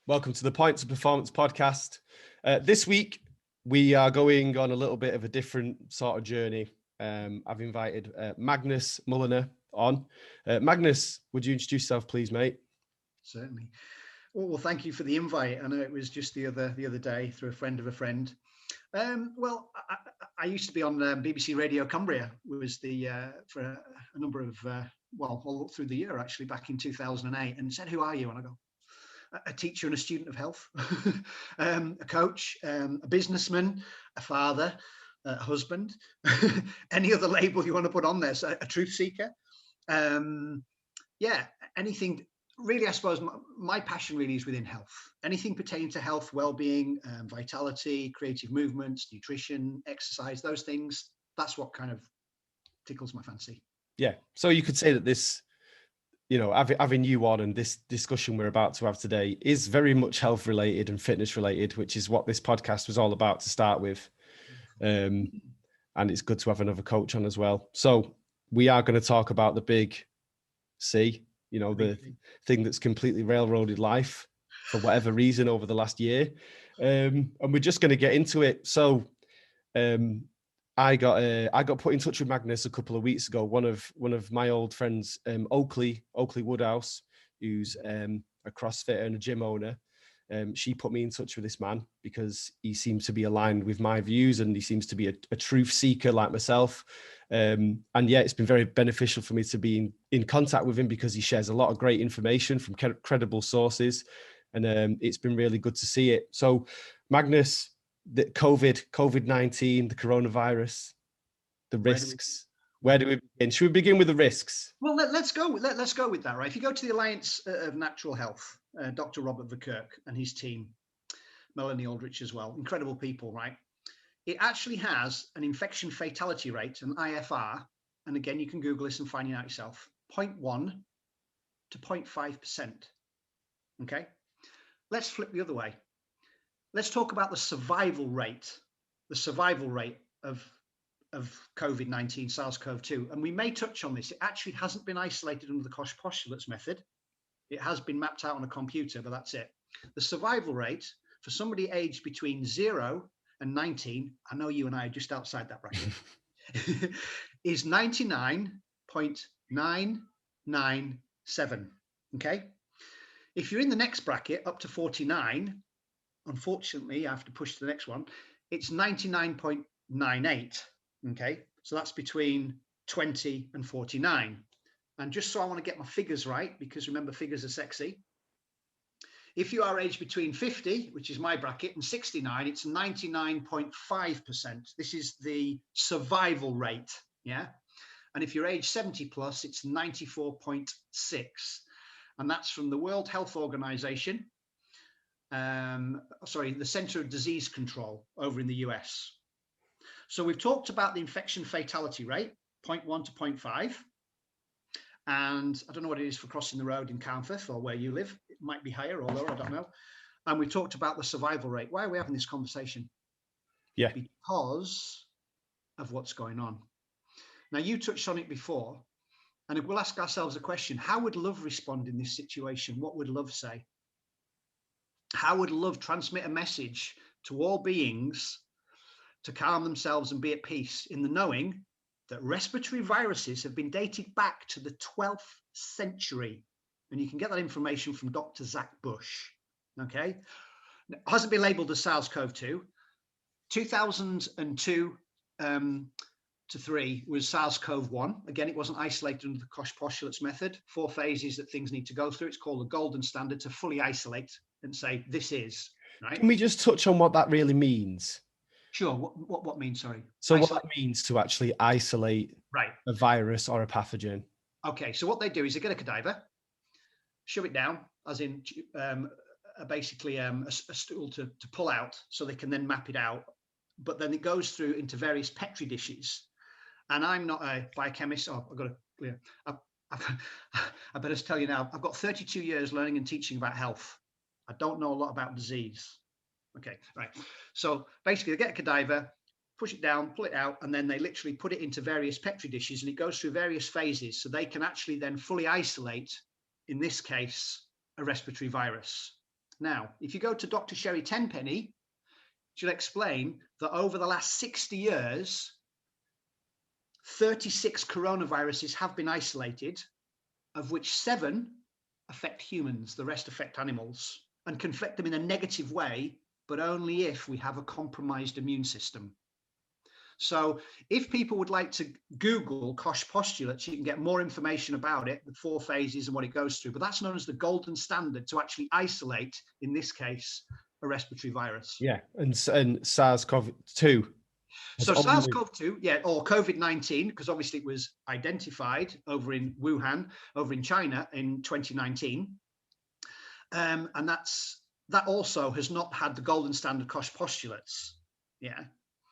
Welcome to the Points of Performance podcast. This week, we are going on a little bit of a different sort of journey. I've invited Magnus Mulliner on. Magnus, would you introduce yourself, please, mate? Certainly. Well, thank you for the invite. I know it was just the other day through a friend of a friend. I used to be on BBC Radio Cumbria. Was for a number of all through the year actually, back in 2008, and said, "Who are you?" And I go, "A teacher and a student of health, a coach, a businessman, a father, a husband, any other label you want to put on there. So a truth seeker, anything." Really, I suppose my passion really is within health. Anything pertaining to health, well-being, vitality, creative movements, nutrition, exercise, those things. That's what kind of tickles my fancy. Yeah. So you could say that this, having you on and this discussion we're about to have today is very much health related and fitness related, which is what this podcast was all about to start with. And it's good to have another coach on as well. So we are going to talk about the big C, the thing that's completely railroaded life for whatever reason over the last year. And we're just going to get into it. So I got put in touch with Magnus a couple of weeks ago. One of my old friends, Oakley Woodhouse, who's a CrossFitter and a gym owner. She put me in touch with this man because he seems to be aligned with my views and he seems to be a truth seeker like myself. And yeah, it's been very beneficial for me to be in contact with him because he shares a lot of great information from credible sources. And it's been really good to see it. So Magnus, the COVID-19, the coronavirus, the risks. Where do we begin? Should we begin with the risks? Well, let's go with that, right? If you go to the Alliance of Natural Health, Dr. Robert Verkerk and his team, Melanie Aldrich as well, incredible people, right? It actually has an infection fatality rate, an IFR, and again, you can Google this and find it out yourself, 0.1 to 0.5%. Okay, let's flip the other way. Let's talk about the survival rate of COVID-19, SARS-CoV-2. And we may touch on this. It actually hasn't been isolated under the Koch postulates method. It has been mapped out on a computer, but that's it. The survival rate for somebody aged between 0 and 19, I know you and I are just outside that bracket, is 99.997. Okay. If you're in the next bracket up to 49, unfortunately, I have to push to the next one, it's 99.98. Okay, so that's between 20 and 49. And just so I want to get my figures right, because remember, figures are sexy. If you are aged between 50, which is my bracket, and 69, it's 99.5%. This is the survival rate, yeah? And if you're age 70 plus, it's 94.6. And that's from the World Health Organization, the Center of Disease Control over in the US. So we've talked about the infection fatality rate, 0.1 to 0.5. And I don't know what it is for crossing the road in Carnforth or where you live. It might be higher, although I don't know. And we talked about the survival rate. Why are we having this conversation? Yeah. Because of what's going on. Now, you touched on it before, and we'll ask ourselves a question. How would love respond in this situation? What would love say? How would love transmit a message to all beings to calm themselves and be at peace in the knowing that respiratory viruses have been dated back to the 12th century? And you can get that information from Dr. Zach Bush. Okay. It hasn't been labeled as SARS-CoV-2. 2002 to 3 was SARS-CoV-1. Again, it wasn't isolated under the Koch postulates method. 4 phases that things need to go through. It's called the golden standard to fully isolate and say, this is, right? Can we just touch on what that really means? Sure. What means, sorry? So isolate. What that means to actually isolate a virus or a pathogen. Okay. So what they do is they get a cadaver, shove it down, as in basically a stool to pull out so they can then map it out. But then it goes through into various Petri dishes. And I'm not a biochemist. Oh, I've got to clear. I better tell you now, I've got 32 years learning and teaching about health. I don't know a lot about disease. Okay, right. So basically they get a cadaver, push it down, pull it out, and then they literally put it into various Petri dishes and it goes through various phases. So they can actually then fully isolate, in this case, a respiratory virus. Now, if you go to Dr. Sherry Tenpenny, she'll explain that over the last 60 years, 36 coronaviruses have been isolated, of which 7 affect humans, the rest affect animals, and can affect them in a negative way, but only if we have a compromised immune system. So if people would like to Google Koch postulates, you can get more information about it, the 4 phases and what it goes through. But that's known as the golden standard to actually isolate, in this case, a respiratory virus. Yeah, and SARS-CoV-2. So SARS-CoV-2, yeah, or COVID-19, because obviously it was identified over in Wuhan, over in China in 2019. And that also has not had the golden standard Koch postulates. Yeah.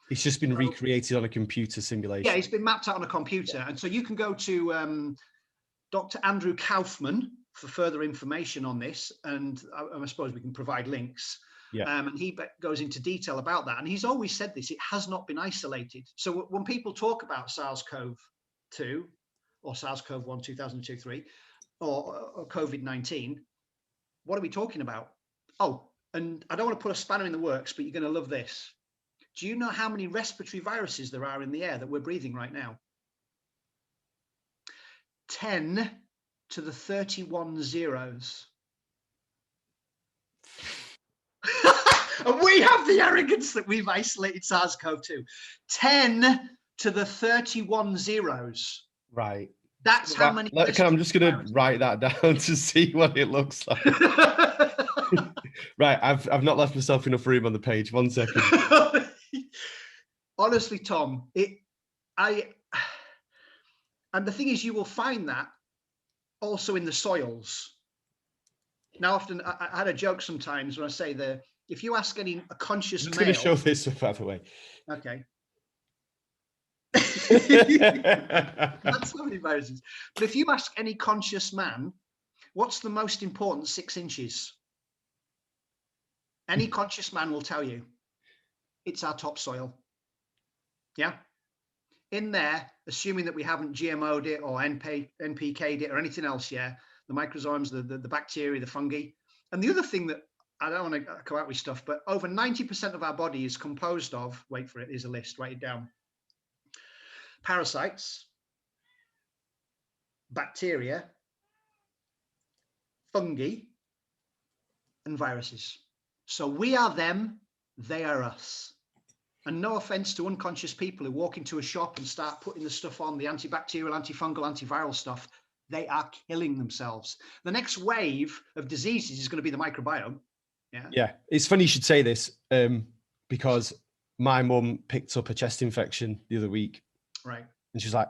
It's just been recreated on a computer simulation. Yeah, it's been mapped out on a computer. Yeah. And so you can go to Dr. Andrew Kaufman for further information on this. And I suppose we can provide links. Yeah. And he goes into detail about that. And he's always said this, it has not been isolated. So when people talk about SARS-CoV-2 or SARS-CoV-1, 2002-3, or COVID-19, what are we talking about? Oh, and I don't want to put a spanner in the works, but you're going to love this. Do you know how many respiratory viruses there are in the air that we're breathing right now? 10 to the 31 zeros. And we have the arrogance that we've isolated SARS-CoV-2. 10 to the 31 zeros. Right. That's how many. I'm just going to write that down to see what it looks like. Right. I've not left myself enough room on the page. 1 second. Honestly, Tom, and the thing is, you will find that also in the soils. Now, often I had a joke sometimes when I say if you ask a conscious male. I'm going to show this, by the way. Okay. That's so many viruses. But if you ask any conscious man, what's the most important 6 inches? Any conscious man will tell you it's our topsoil. Yeah. In there, assuming that we haven't GMO'd it or NPK'd it or anything else, yeah, the microsomes, the bacteria, the fungi. And the other thing that I don't want to come out with stuff, but over 90% of our body is composed of, wait for it, here's a list, write it down. Parasites, bacteria, fungi, and viruses. So we are them, they are us. And no offense to unconscious people who walk into a shop and start putting the stuff on, the antibacterial, antifungal, antiviral stuff, they are killing themselves. The next wave of diseases is going to be the microbiome. Yeah. It's funny you should say this because my mum picked up a chest infection the other week. Right. And she was like,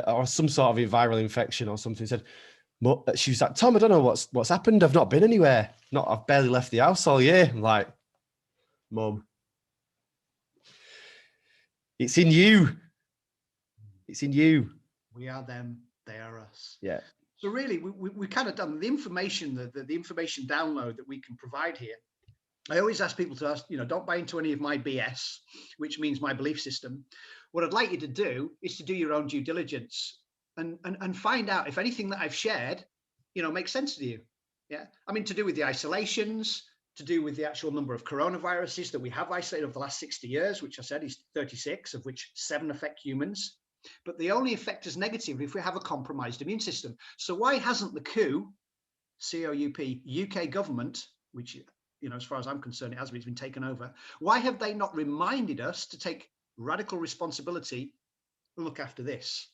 or some sort of a viral infection or something. She was like, Tom, I don't know what's happened. I've not been anywhere. I've barely left the house all year. I'm like, Mum, it's in you. It's in you. We are them, they are us. Yeah. So really, we kind of done the information, the information download that we can provide here. I always ask people to ask, don't buy into any of my BS, which means my belief system. What I'd like you to do is to do your own due diligence and find out if anything that I've shared, makes sense to you. Yeah. I mean, to do with the isolations, to do with the actual number of coronaviruses that we have isolated over the last 60 years, which I said is 36, of which 7 affect humans. But they only affect us negatively if we have a compromised immune system. So why hasn't the COUP, UK government, which, as far as I'm concerned, it has been taken over. Why have they not reminded us to take radical responsibility and look after this?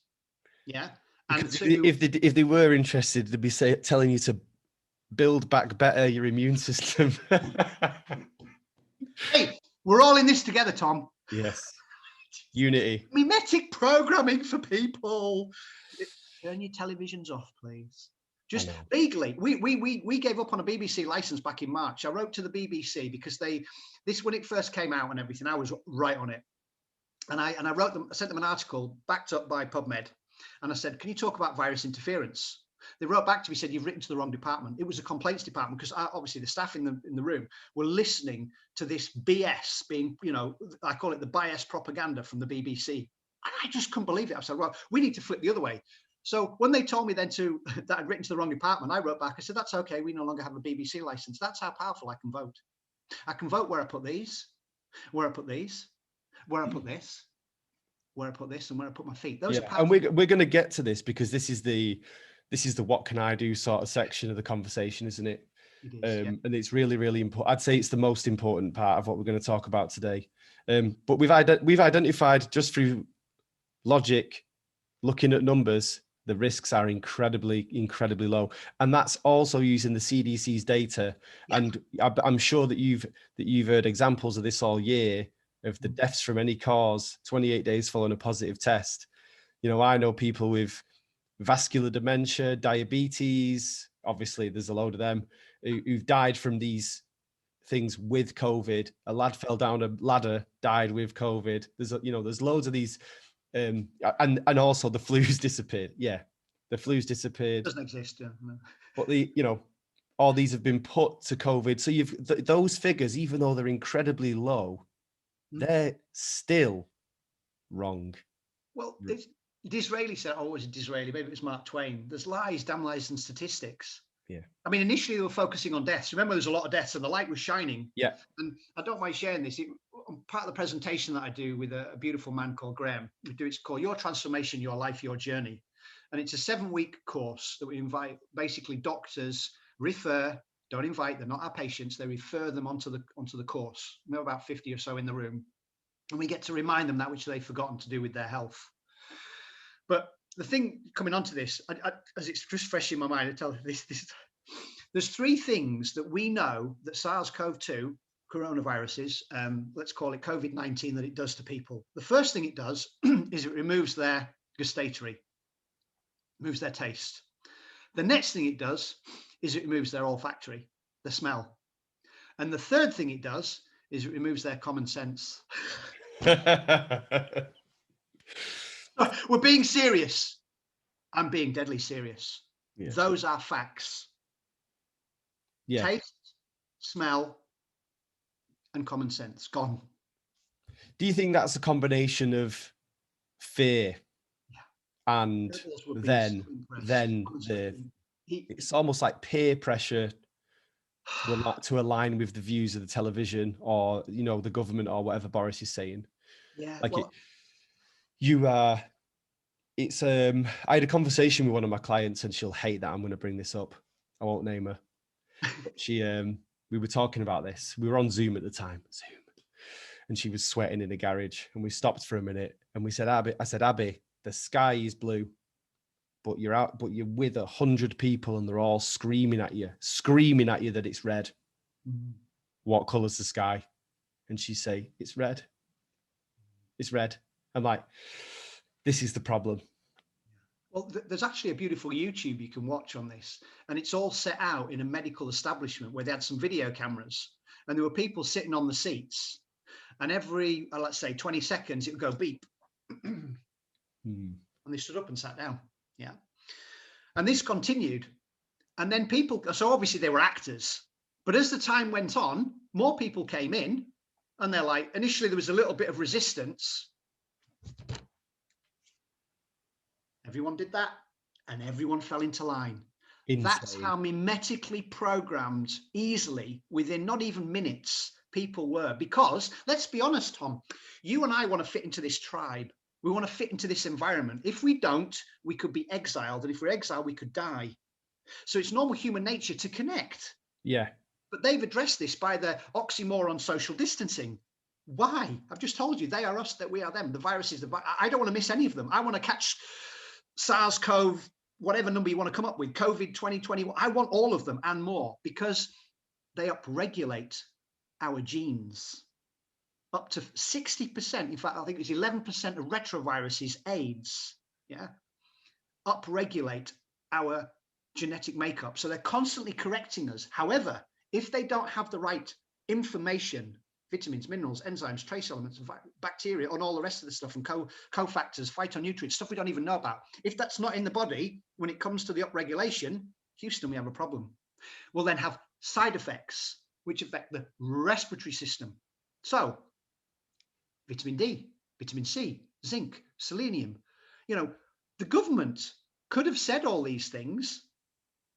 Yeah. And if they were interested, they'd be telling you to build back better your immune system. Hey, we're all in this together, Tom. Yes. Unity. Mimetic programming for people. Turn your televisions off, please. Just legally, we gave up on a BBC license back in March. I wrote to the BBC because when it first came out and everything, I was right on it. And I sent them an article backed up by PubMed. And I said, can you talk about virus interference? They wrote back to me, said, you've written to the wrong department. It was a complaints department because obviously the staff in the room were listening to this BS being, I call it the bias propaganda from the BBC. And I just couldn't believe it. I said, well, we need to flip the other way. So when they told me then that I'd written to the wrong department, I wrote back. I said, that's okay. We no longer have a BBC license. That's how powerful I can vote. I can vote where I put these, where I put these, where I put this, where I put this, and where I put my feet. Those are powerful. And we're going to get to this, because this is the what can I do sort of section of the conversation, isn't it? It is, yeah. And it's really, really important. I'd say it's the most important part of what we're going to talk about today. But we've identified, just through logic, looking at numbers, the risks are incredibly, incredibly low. And that's also using the CDC's data. Yeah. And I'm sure that you've heard examples of this all year, of the deaths from any cause 28 days following a positive test. You know, I know people with vascular dementia, diabetes, obviously there's a load of them, who've died from these things with COVID. A lad fell down a ladder, died with COVID. There's loads of these, and also the flu's disappeared. Yeah, the flu's disappeared. Doesn't exist. Yeah, no. But all these have been put to COVID. So those figures, even though they're incredibly low, they're still wrong. Well, Disraeli said, oh, was it Disraeli? Maybe it was Mark Twain. There's lies, damn lies, and statistics. Yeah. I mean, initially they were focusing on deaths. Remember, there's a lot of deaths, and the light was shining. Yeah. And I don't mind sharing this. Part of the presentation that I do with a beautiful man called Graham, it's called Your Transformation, Your Life, Your Journey. And it's a 7-week course that we invite basically doctors don't invite, they're not our patients, they refer them onto the course. We have about 50 or so in the room. And we get to remind them that which they've forgotten to do with their health. But the thing coming onto this, as it's just fresh in my mind, I tell you this, there's 3 things that we know that SARS-CoV-2, coronaviruses, let's call it COVID-19, that it does to people. The first thing it does is it removes their gustatory, removes their taste. The next thing it does is it removes their olfactory, the smell. And the third thing it does is it removes their common sense. We're being serious. I'm being deadly serious. Yeah. Those are facts. Yeah. Taste, smell, and common sense gone. Do you think that's a combination of fear and then it's almost like peer pressure to align with the views of the television or the government or whatever Boris is saying? Yeah, like I had a conversation with one of my clients, and she'll hate that I'm going to bring this up. I won't name her. But we were talking about this. We were on Zoom at the time, and she was sweating in the garage, and we stopped for a minute and we said, Abby, the sky is blue, but you're with 100 people and they're all screaming at you that it's red. Mm. What color's the sky? And she say, it's red. It's red. I'm like, this is the problem. Well, there's actually a beautiful YouTube you can watch on this, and it's all set out in a medical establishment where they had some video cameras, and there were people sitting on the seats, and every, let's say 20 seconds, it would go beep. And they stood up and sat down. Yeah. And this continued. And then so obviously they were actors, but as the time went on, more people came in, and they're like, initially there was a little bit of resistance. Everyone did that, and everyone fell into line. Insane. That's how mimetically programmed, easily, within not even minutes, people were. Because, let's be honest, Tom, you and I want to fit into this tribe. We want to fit into this environment. If we don't, we could be exiled. And if we're exiled, we could die. So it's normal human nature to connect. Yeah. But they've addressed this by the oxymoron social distancing. Why? I've just told you, they are us, that we are them. The viruses, I don't want to miss any of them. I want to catch SARS-CoV, whatever number you want to come up with, COVID 2021. I want all of them and more, because they upregulate our genes. Up to 60%, in fact, I think it's 11% of retroviruses, AIDS, upregulate our genetic makeup. So they're constantly correcting us. However, if they don't have the right information, vitamins, minerals, enzymes, trace elements, bacteria, and all the rest of the stuff, and cofactors, phytonutrients, stuff we don't even know about. If that's not in the body, when it comes to the upregulation, Houston, we have a problem. We'll then have side effects, which affect the respiratory system. So, vitamin D, vitamin C, zinc, selenium. The government could have said all these things,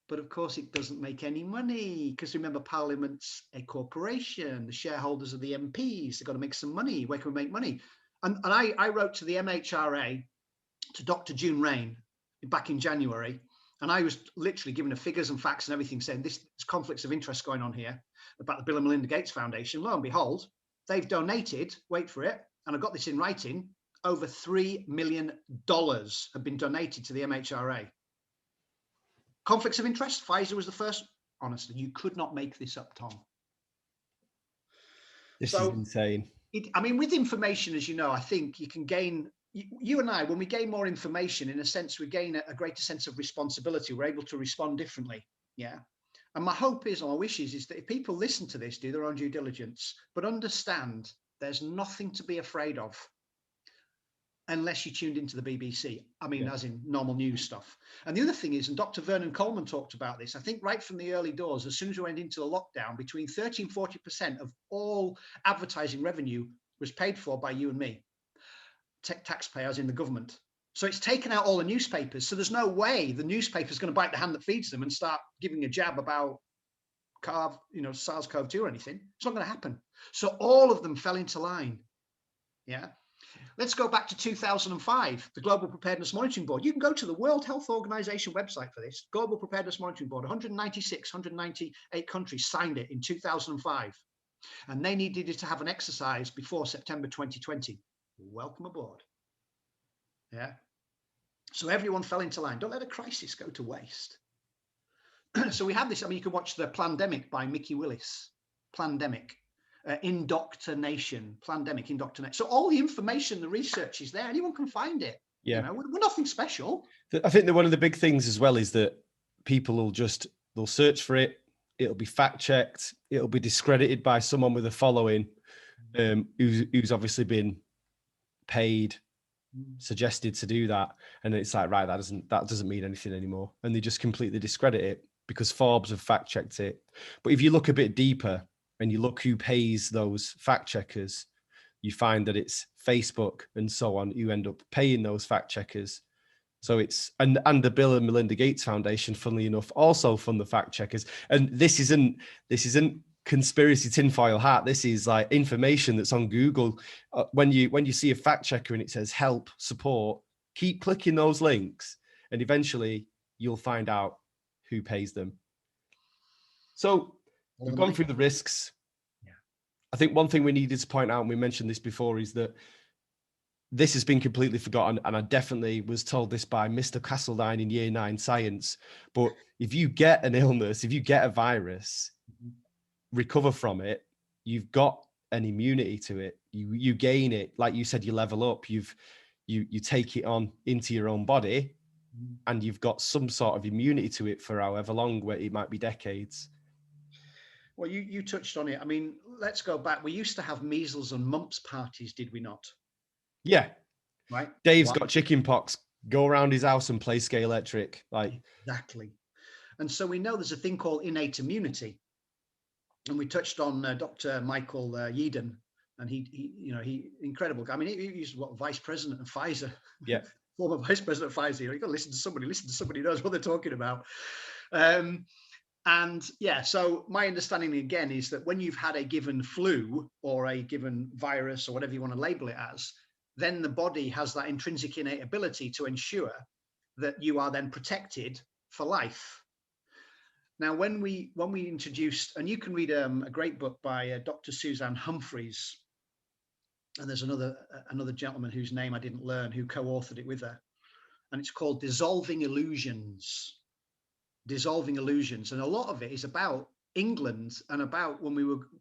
but of course it doesn't make any money, because remember, Parliament's a corporation. The shareholders are the MPs. They've got to make some money. Where can we make money? And I wrote to the MHRA, to Dr. June Rain, back in January, and I was literally given the figures and facts and everything, saying there's conflicts of interest going on here about the Bill and Melinda Gates Foundation. Lo and behold, they've donated, wait for it, and I got this in writing, over $3 million have been donated to the MHRA. Conflicts of interest, Pfizer was the first. Honestly, you could not make this up, Tom. This is insane. I mean, with information, as you know, I think you can gain, you and I, when we gain more information, in a sense, we gain a greater sense of responsibility. We're able to respond differently. Yeah. And my hope is, or my wishes is that if people listen to this, do their own due diligence, but understand there's nothing to be afraid of unless you tuned into the BBC. I mean, as in normal news stuff. And the other thing is, and Dr. Vernon Coleman talked about this, I think right from the early doors, as soon as we went into the lockdown, between 30 and 40% of all advertising revenue was paid for by you and me, taxpayers in the government. So it's taken out all the newspapers. So there's no way the newspaper's going to bite the hand that feeds them and start giving a jab about SARS-CoV-2 or anything. It's not going to happen. So all of them fell into line. Yeah. Let's go back to 2005, the Global Preparedness Monitoring Board. You can go to the World Health Organization website for this. Global Preparedness Monitoring Board, 198 countries signed it in 2005. And they needed to have an exercise before September 2020. Welcome aboard. Yeah. So everyone fell into line. Don't let a crisis go to waste. So we have this. I mean, you can watch The Plandemic by Mickey Willis. Plandemic. Indoctrination, pandemic, indoctrination. So all the information, the research is there. Anyone can find it. Yeah, we're nothing special. I think that one of the big things as well is that people they'll search for it. It'll be fact checked. It'll be discredited by someone with a following, who's obviously been paid, suggested to do that, and it's like, right, that doesn't mean anything anymore, and they just completely discredit it because Forbes have fact checked it. But if you look a bit deeper, and you look who pays those fact checkers, you find that it's Facebook and so on who end up paying those fact checkers. So it's, and the Bill and Melinda Gates Foundation, funnily enough, also fund the fact checkers. And this isn't conspiracy tinfoil hat. This is like information that's on Google. When you see a fact checker and it says help, support, keep clicking those links, and eventually you'll find out who pays them. So we've gone through the risks. Yeah. I think one thing we needed to point out, and we mentioned this before, is that this has been completely forgotten. And I definitely was told this by Mr. Castledine in Year 9 Science. But if you get an illness, if you get a virus, recover from it, you've got an immunity to it. You gain it. Like you said, you level up. You take it on into your own body, and you've got some sort of immunity to it for however long, where it might be decades. Well, you touched on it. I mean, let's go back. We used to have measles and mumps parties, did we not? Yeah. Right. Dave's got chicken pox. Go around his house and play Scale Electric. Exactly. And so we know there's a thing called innate immunity. And we touched on Dr. Michael Yeadon, and he incredible guy. I mean, he was vice president of Pfizer. Yeah. Former vice president of Pfizer. You've got to listen to somebody who knows what they're talking about. And yeah, so my understanding again is that when you've had a given flu or a given virus or whatever you want to label it as, then the body has that intrinsic innate ability to ensure that you are then protected for life. Now, when we introduced, and you can read a great book by Dr. Suzanne Humphreys, and there's another gentleman whose name I didn't learn who co-authored it with her, and it's called Dissolving Illusions. Dissolving Illusions, and a lot of it is about England and about when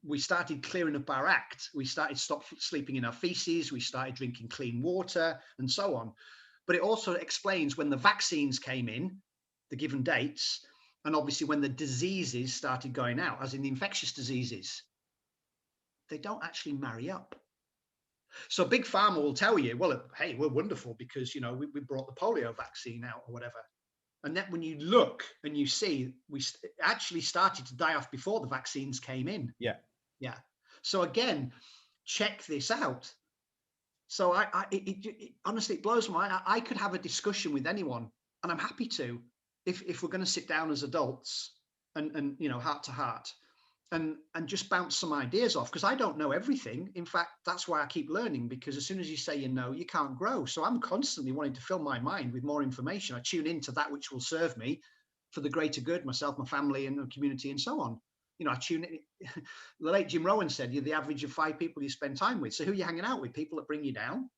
we started clearing up our act. We started stop sleeping in our feces, we started drinking clean water, and so on. But it also explains when the vaccines came in, the given dates, and obviously when the diseases started going out, as in the infectious diseases, they don't actually marry up. So Big Pharma will tell you, well, hey, we're wonderful because we brought the polio vaccine out or whatever. And then when you look and you see, we actually started to die off before the vaccines came in. Yeah. Yeah. So again, check this out. So honestly, it blows my mind. I could have a discussion with anyone And I'm happy to, if we're going to sit down as adults and heart to heart and just bounce some ideas off, because I don't know everything. In fact, that's why I keep learning, because as soon as you say you can't grow. So I'm constantly wanting to fill my mind with more information. I tune into that which will serve me for the greater good, myself, my family, and the community, and so on. I tune in. The late Jim Rowan said, you're the average of 5 people you spend time with. So who are you hanging out with? People that bring you down,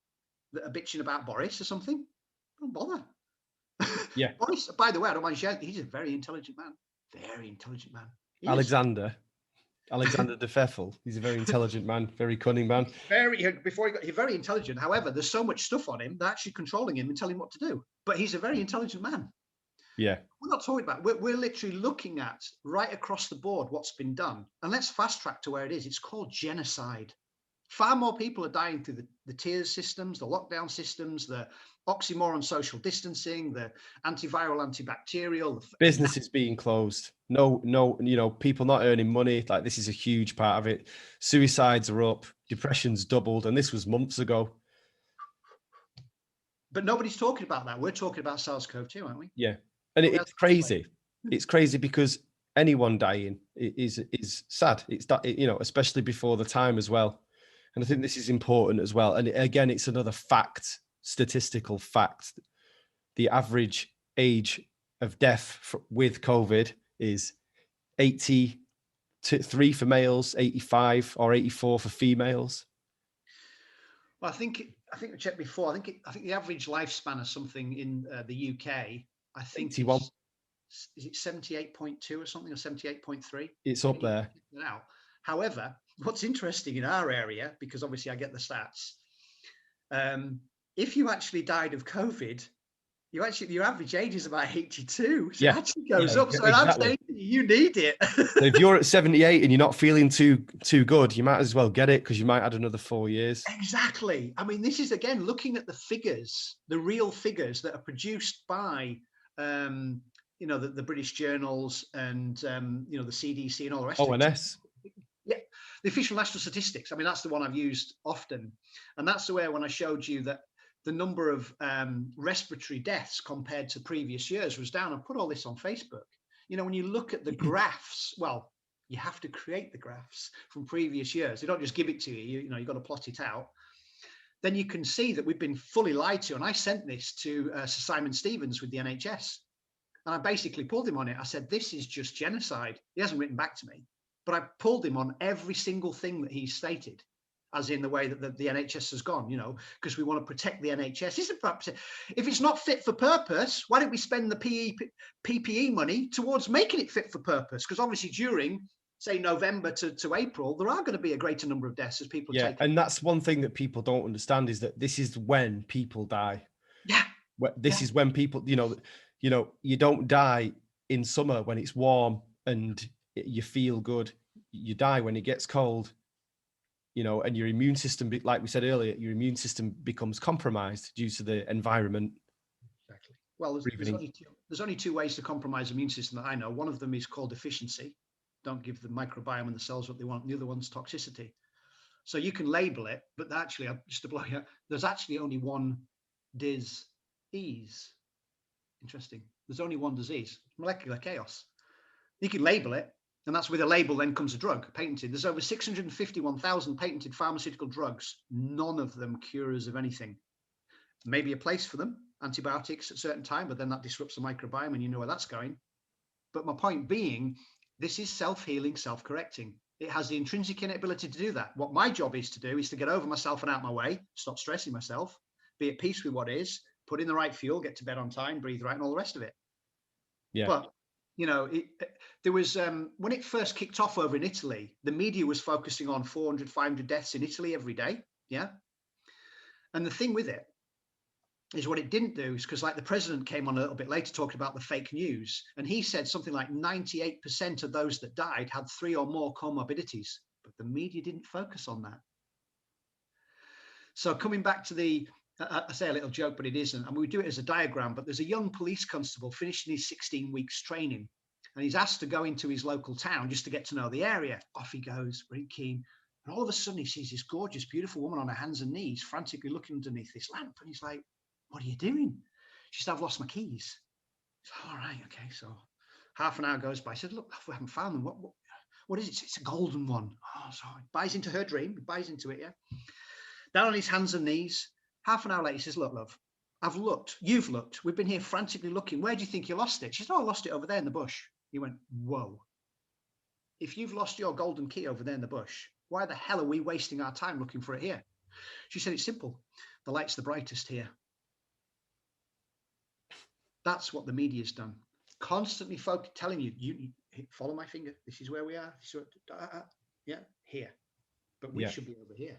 that are bitching about Boris or something? Don't bother. Yeah. Boris, by the way, I don't mind sharing, he's a very intelligent man. Very intelligent man. Alexander de Pfeffel. He's a very intelligent man, very cunning man. He's very intelligent. However, there's so much stuff on him, they're actually controlling him and telling him what to do. But he's a very intelligent man. Yeah. We're not talking about, we're literally looking at right across the board what's been done. And let's fast track to where it is. It's called genocide. Far more people are dying through the tiers systems, the lockdown systems, the oxymoron social distancing, the antiviral, antibacterial. Businesses being closed. No, people not earning money. Like, this is a huge part of it. Suicides are up. Depression's doubled. And this was months ago. But nobody's talking about that. We're talking about SARS-CoV-2, aren't we? Yeah. And it's crazy. It's crazy because anyone dying is sad. It's that, especially before the time as well. And I think this is important as well. And again, it's another fact, statistical fact. The average age of death with COVID is 83 for males, 85 or 84 for females. Well, I think I checked before. I think the average lifespan of something in the UK, I think, is it 78.2 or something, or 78.3? It's up there now. However, what's interesting in our area, because obviously I get the stats, if you actually died of COVID, your average age is about 82. So it actually goes up. So exactly. I'm saying you need it. So if you're at 78 and you're not feeling too good, you might as well get it, because you might add another 4 years. Exactly. I mean, this is, again, looking at the figures, the real figures that are produced by the British journals and the CDC and all the rest of it. ONS. Yeah, the official national statistics. I mean, that's the one I've used often, and that's the way when I showed you that the number of respiratory deaths compared to previous years was down. I put all this on Facebook. When you look at the graphs, well, you have to create the graphs from previous years. They don't just give it to you. You've got to plot it out. Then you can see that we've been fully lied to. And I sent this to Sir Simon Stevens with the NHS. And I basically pulled him on it. I said, this is just genocide. He hasn't written back to me, but I pulled him on every single thing that he stated, as in the way that the NHS has gone, because we want to protect the NHS. If it's not fit for purpose, why don't we spend the PPE money towards making it fit for purpose? Because obviously during, say, November to April, there are going to be a greater number of deaths as people take it. And that's one thing that people don't understand, is that this is when people die. Yeah. This is when people, you don't die in summer when it's warm and you feel good. You die when it gets cold. And your immune system, like we said earlier, your immune system becomes compromised due to the environment. Exactly. Well, there's only two ways to compromise the immune system that I know. One of them is called efficiency. Don't give the microbiome and the cells what they want. The other one's toxicity. So you can label it, but actually, just to blow you up, there's actually only one disease. Interesting. There's only one disease, molecular chaos. You can label it. And that's with a label, then comes a drug, patented. There's over 651,000 patented pharmaceutical drugs. None of them cures of anything. Maybe a place for them, antibiotics at a certain time, but then that disrupts the microbiome and you know where that's going. But my point being, this is self-healing, self-correcting. It has the intrinsic inability to do that. What my job is to do is to get over myself and out my way, stop stressing myself, be at peace with what is, put in the right fuel, get to bed on time, breathe right, and all the rest of it. Yeah. But there was, when it first kicked off over in Italy, the media was focusing on 400, 500 deaths in Italy every day. Yeah. And the thing with it is, what it didn't do is, because like the president came on a little bit later talking about the fake news, and he said something like 98% of those that died had 3 or more comorbidities, but the media didn't focus on that. So coming back to I say a little joke, but it isn't. And we do it as a diagram, but there's a young police constable finishing his 16 weeks training, and he's asked to go into his local town just to get to know the area. Off he goes, very keen. And all of a sudden he sees this gorgeous, beautiful woman on her hands and knees, frantically looking underneath this lamp. And he's like, what are you doing? She said, I've lost my keys. All right, okay. So half an hour goes by. I said, look, we haven't found them. What is it? It's a golden one. Oh, so he buys into her dream. He buys into it, yeah. Down on his hands and knees. Half an hour later, he says, look, love, I've looked. You've looked. We've been here frantically looking. Where do you think you lost it? She said, oh, I lost it over there in the bush. He went, whoa. If you've lost your golden key over there in the bush, why the hell are we wasting our time looking for it here? She said, it's simple. The light's the brightest here. That's what the media's done. Constantly telling you, you follow my finger. This is where we are. Yeah, here. But we should be over here.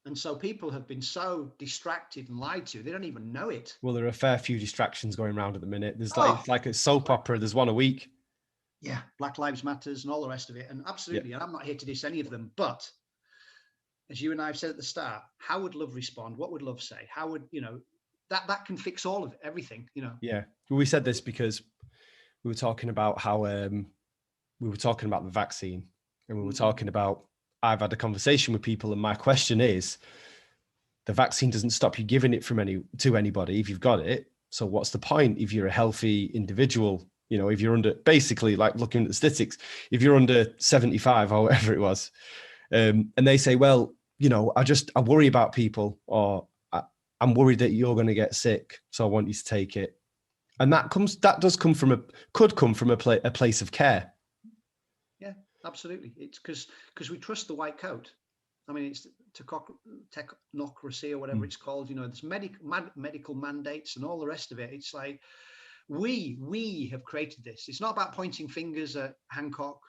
And so people have been so distracted and lied to, they don't even know it. Well, there are a fair few distractions going around at the minute. There's it's like a soap opera. There's one a week. Yeah, Black Lives Matters and all the rest of it. And absolutely, and I'm not here to diss any of them, but as you and I have said at the start, how would love respond? What would love say? How would, that can fix all of everything, Yeah. Well, we said this because we were talking about how we were talking about the vaccine, and we were talking about, I've had a conversation with people, and my question is, the vaccine doesn't stop you giving it to anybody if you've got it. So what's the point if you're a healthy individual? If you're under, basically, like looking at the statistics, if you're under 75 or whatever it was, and they say, well, I worry about people, or I'm worried that you're going to get sick, so I want you to take it. And that could come from a place of care. Yeah, absolutely. It's because we trust the white coat. I mean, it's technocracy or whatever it's called. There's medical mandates and all the rest of it. It's like we have created this. It's not about pointing fingers at Hancock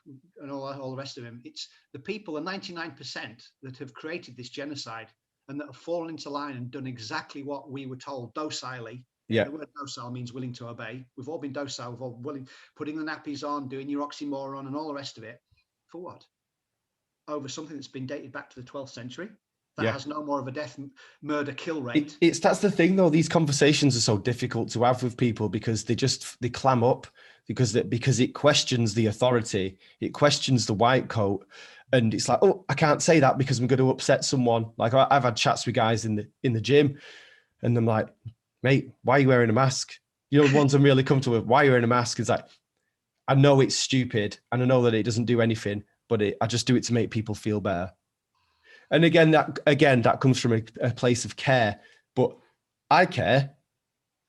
and all the rest of him. It's the people, the 99% that have created this genocide and that have fallen into line and done exactly what we were told docilely. Yeah. The word docile means willing to obey. We've all been docile. We've all willing, putting the nappies on, doing your oxymoron and all the rest of it. For what? Over something that's been dated back to the 12th century. That has no more of a death, murder, kill rate. That's the thing, though. These conversations are so difficult to have with people because they clam up because it questions the authority. It questions the white coat. And it's like, oh, I can't say that because I'm going to upset someone. Like I've had chats with guys in the gym, and I'm like, mate, why are you wearing a mask? The ones I'm really comfortable with. Why are you wearing a mask? It's like, I know it's stupid and I know that it doesn't do anything, but I just do it to make people feel better. And again, that comes from a place of care. But I care.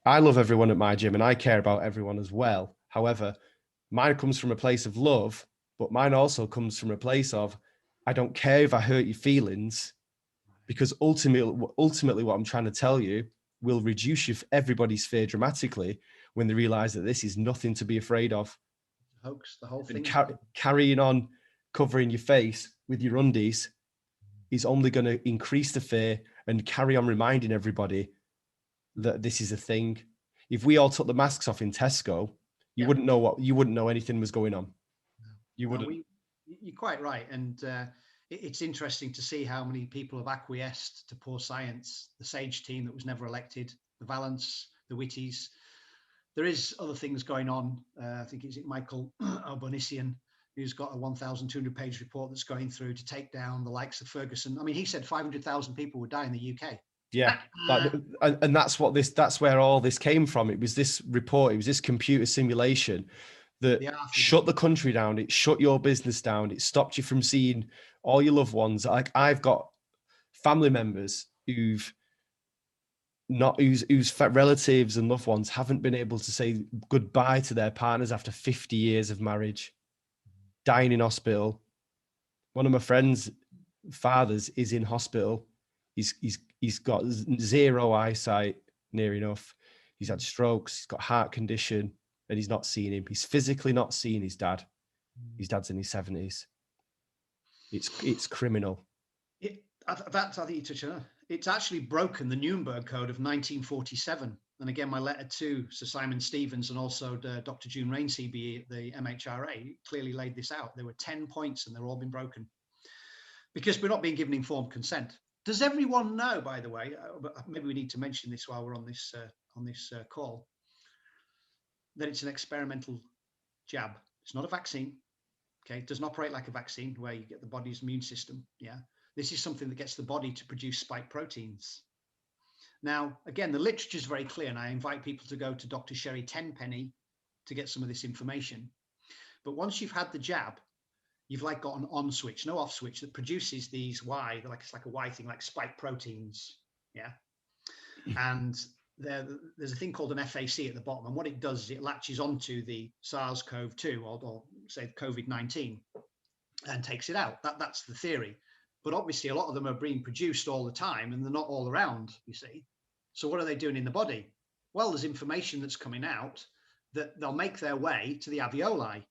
I love everyone at my gym and I care about everyone as well. However, mine comes from a place of love, but mine also comes from a place of, I don't care if I hurt your feelings, because ultimately what I'm trying to tell you will reduce everybody's fear dramatically when they realize that this is nothing to be afraid of. Hoax, the whole thing. Carrying on covering your face with your undies is only going to increase the fear and carry on reminding everybody that this is a thing. If we all took the masks off in Tesco, you wouldn't know anything was going on. You wouldn't. You're quite right. And it's interesting to see how many people have acquiesced to poor science, the SAGE team that was never elected, the Valence, the Whitties. There is other things going on. I think it's Michael Obanisian, who's got a 1,200 page report that's going through to take down the likes of Ferguson. I mean, he said 500,000 people would die in the UK. Yeah. And that's where all this came from. It was this report, it was this computer simulation that shut the country down. It shut your business down. It stopped you from seeing all your loved ones. Like I've got family members whose relatives and loved ones haven't been able to say goodbye to their partners after 50 years of marriage, dying in hospital. One of my friends' fathers is in hospital. He's got zero eyesight, near enough. He's had strokes. He's got heart condition, and he's not seeing him. He's physically not seeing his dad. His dad's in his 70s. It's criminal. I think you touched on it. It's actually broken the Nuremberg Code of 1947. And again, my letter to Sir Simon Stevens and also Dr. June Rain, CBE at the MHRA, clearly laid this out. There were 10 points and they're all been broken because we're not being given informed consent. Does everyone know, by the way, maybe we need to mention this while we're on this call, that it's an experimental jab. It's not a vaccine. Okay, it doesn't operate like a vaccine where you get the body's immune system. Yeah, this is something that gets the body to produce spike proteins. Now, again, the literature is very clear, and I invite people to go to Dr. Sherry Tenpenny to get some of this information. But once you've had the jab, you've like got an on switch, no off switch, that produces these Y, it's like a Y thing, like spike proteins. Yeah. And there's a thing called an FAC at the bottom. And what it does is it latches onto the SARS-CoV-2 or say COVID-19 and takes it out. That's the theory. But obviously, a lot of them are being produced all the time and they're not all around, you see. So what are they doing in the body? Well, there's information that's coming out that they'll make their way to the alveoli,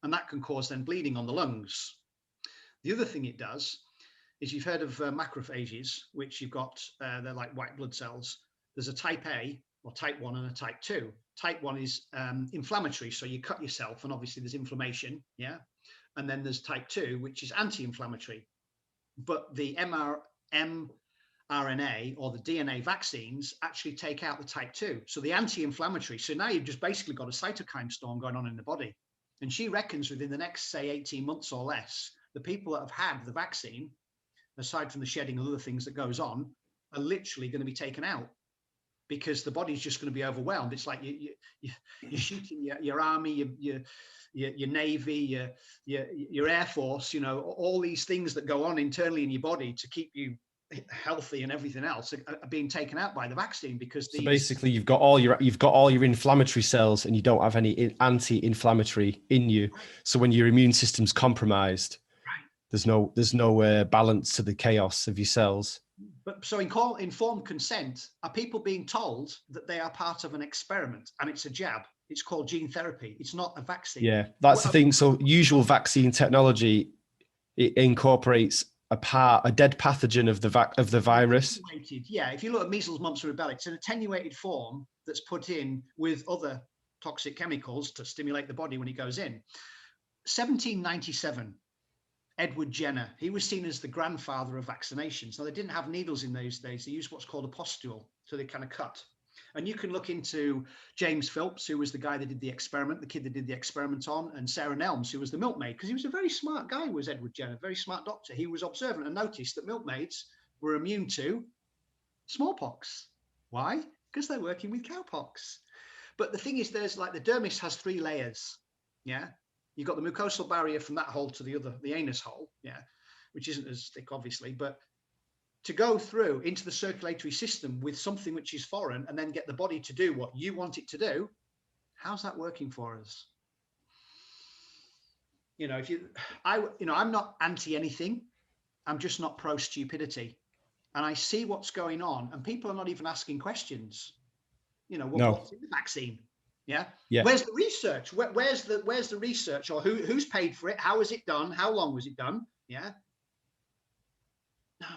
and that can cause then bleeding on the lungs. The other thing it does is, you've heard of macrophages, which you've got, they're like white blood cells. There's a type A or type 1 and a type 2. Type 1 is inflammatory, so you cut yourself and obviously there's inflammation, yeah? And then there's type 2, which is anti-inflammatory. But the mRNA or the DNA vaccines actually take out the type 2. So the anti-inflammatory. So now you've just basically got a cytokine storm going on in the body. And she reckons within the next, say, 18 months or less, the people that have had the vaccine, aside from the shedding of other things that goes on, are literally going to be taken out, because the body's just going to be overwhelmed. It's like you're shooting your army, your navy, your air force, all these things that go on internally in your body to keep you healthy and everything else are being taken out by the vaccine, because so basically you've got all your inflammatory cells and you don't have any anti-inflammatory in you. So when your immune system's compromised, there's no balance to the chaos of your cells. But so informed consent, are people being told that they are part of an experiment and it's a jab? It's called gene therapy. It's not a vaccine. Yeah, that's the thing. So usual vaccine technology, it incorporates a dead pathogen of the virus. Yeah, if you look at measles, mumps, and rubella, it's an attenuated form that's put in with other toxic chemicals to stimulate the body when it goes in. 1797. Edward Jenner, he was seen as the grandfather of vaccinations. Now, they didn't have needles in those days. They used what's called a pustule, so they kind of cut. And you can look into James Phillips, who was the guy that did the experiment, the kid that did the experiment on, and Sarah Nelms, who was the milkmaid, because he was a very smart guy, was Edward Jenner, very smart doctor. He was observant and noticed that milkmaids were immune to smallpox. Why? Because they're working with cowpox. But the thing is, there's like the dermis has 3 layers. Yeah. You've got the mucosal barrier from that hole to the anus hole, yeah, which isn't as thick, obviously, but to go through into the circulatory system with something which is foreign and then get the body to do what you want it to do, how's that working for us? I'm not anti anything. I'm just not pro stupidity. And I see what's going on, and people are not even asking questions. What's in the vaccine? Yeah. Where's the research? Where's the research, or who's paid for it? How was it done? How long was it done? Yeah. No.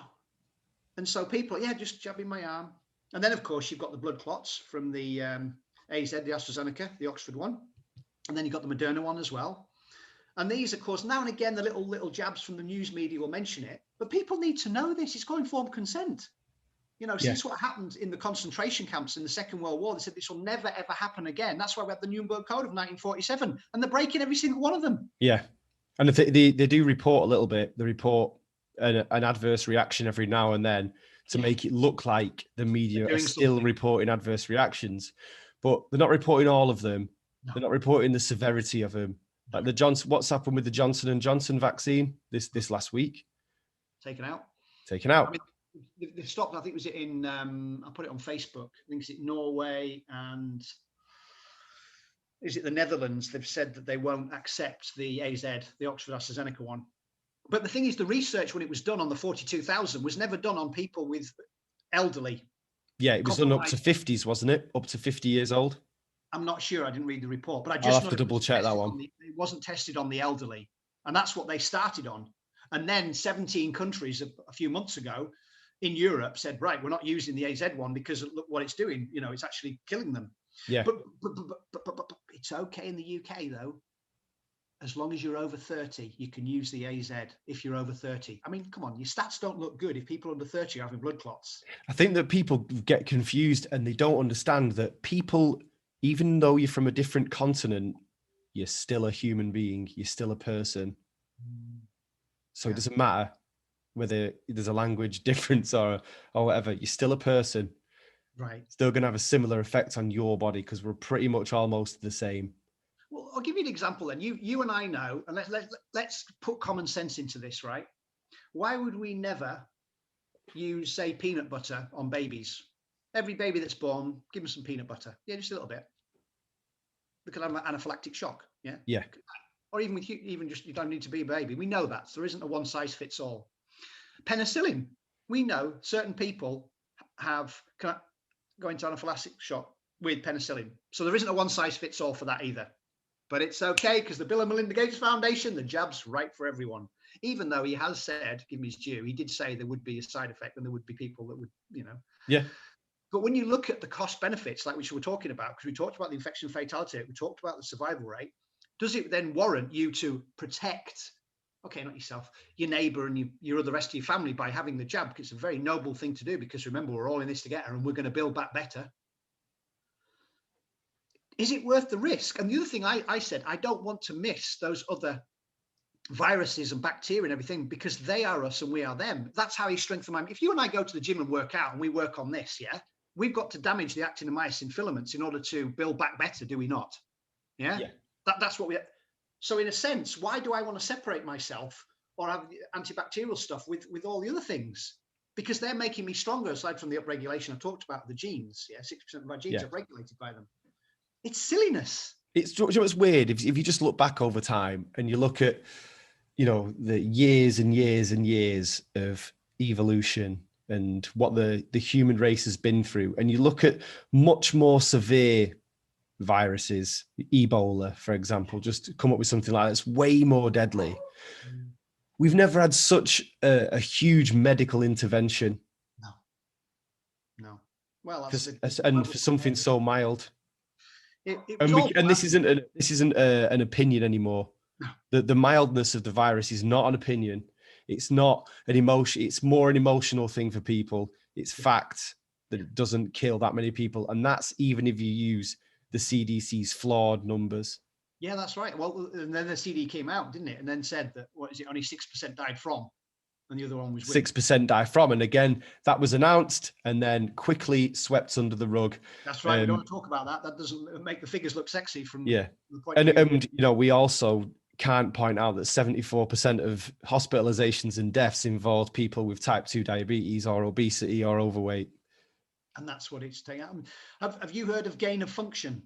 And so people, just jabbing my arm. And then, of course, you've got the blood clots from the AZ, the AstraZeneca, the Oxford one. And then you've got the Moderna one as well. And these, of course, now and again, the little jabs from the news media will mention it. But people need to know this. It's called informed consent. Since what happened in the concentration camps in the Second World War, they said this will never, ever happen again. That's why we had the Nuremberg Code of 1947, and they're breaking every single one of them. Yeah. And they do report a little bit. They report an adverse reaction every now and then to make it look like the media are still reporting adverse reactions, but they're not reporting all of them. No. They're not reporting the severity of them. Like what's happened with the Johnson & Johnson vaccine this last week? Taken out. I mean, they've stopped. I think was it in I put it on Facebook. I think it's Norway and is it the Netherlands? They've said that they won't accept the AZ, the Oxford AstraZeneca one. But the thing is, the research when it was done on the 42,000 was never done on people with elderly. Yeah, it was done up to 50s, wasn't it? Up to 50 years old. I'm not sure. I didn't read the report, but I'll have to double check that one. It wasn't tested on the elderly, and that's what they started on. And then 17 countries a few months ago in Europe said, right, we're not using the AZ one because look what it's doing. It's actually killing them. Yeah. But it's okay in the UK though. As long as you're over 30, you can use the AZ if you're over 30. I mean, come on, your stats don't look good if people under 30 are having blood clots. I think that people get confused and they don't understand that people, even though you're from a different continent, you're still a human being. You're still a person. So It doesn't matter whether there's a language difference or whatever. You're still a person. Right. Still going to have a similar effect on your body because we're pretty much almost the same. Well, I'll give you an example then. You and I know, and let's put common sense into this, right? Why would we never use, say, peanut butter on babies? Every baby that's born, give them some peanut butter. Yeah, just a little bit. They could have an anaphylactic shock. Yeah. Yeah. Or even with you, even just, you don't need to be a baby. We know that. So there isn't a one size fits all. Penicillin. We know certain people can go into anaphylactic shock with penicillin. So there isn't a one size fits all for that either. But it's okay because the Bill and Melinda Gates Foundation, the jab's right for everyone. Even though he has said, give him his due, he did say there would be a side effect and there would be people that would, Yeah. But when you look at the cost benefits, like which we were talking about, because we talked about the infection fatality rate, we talked about the survival rate, does it then warrant you to protect, okay, not yourself, your neighbor and the rest of your family by having the jab? Because it's a very noble thing to do, because remember, we're all in this together and we're going to build back better. Is it worth the risk? And the other thing I said, I don't want to miss those other viruses and bacteria and everything, because they are us and we are them. That's how you strengthen if you and I go to the gym and work out and we work on this, yeah, we've got to damage the actinomycin filaments in order to build back better, do we not? Yeah. That's what so in a sense, why do I want to separate myself or have antibacterial stuff with all the other things? Because they're making me stronger, aside from the upregulation I talked about, the genes. Yeah, 60% of our genes are regulated by them. It's silliness. It's weird if you just look back over time and you look at, the years and years and years of evolution and what the human race has been through, and you look at much more severe viruses, Ebola, for example, just to come up with something like that's way more deadly. We've never had such a huge medical intervention. No. Well, for something so mild. This isn't an opinion anymore. No. The mildness of the virus is not an opinion. It's not an emotion. It's more an emotional thing for people. It's fact that it doesn't kill that many people, and that's even if you use the CDC's flawed numbers. Yeah, that's right. Well, and then the CD came out, didn't it? And then said that, only 6% died from, and the other one was 6% die from. And again, that was announced and then quickly swept under the rug. That's right. We don't want to talk about that. That doesn't make the figures look sexy from the point of view. And we also can't point out that 74% of hospitalizations and deaths involved people with type 2 diabetes or obesity or overweight. And that's what it's taking out. Have you heard of gain of function?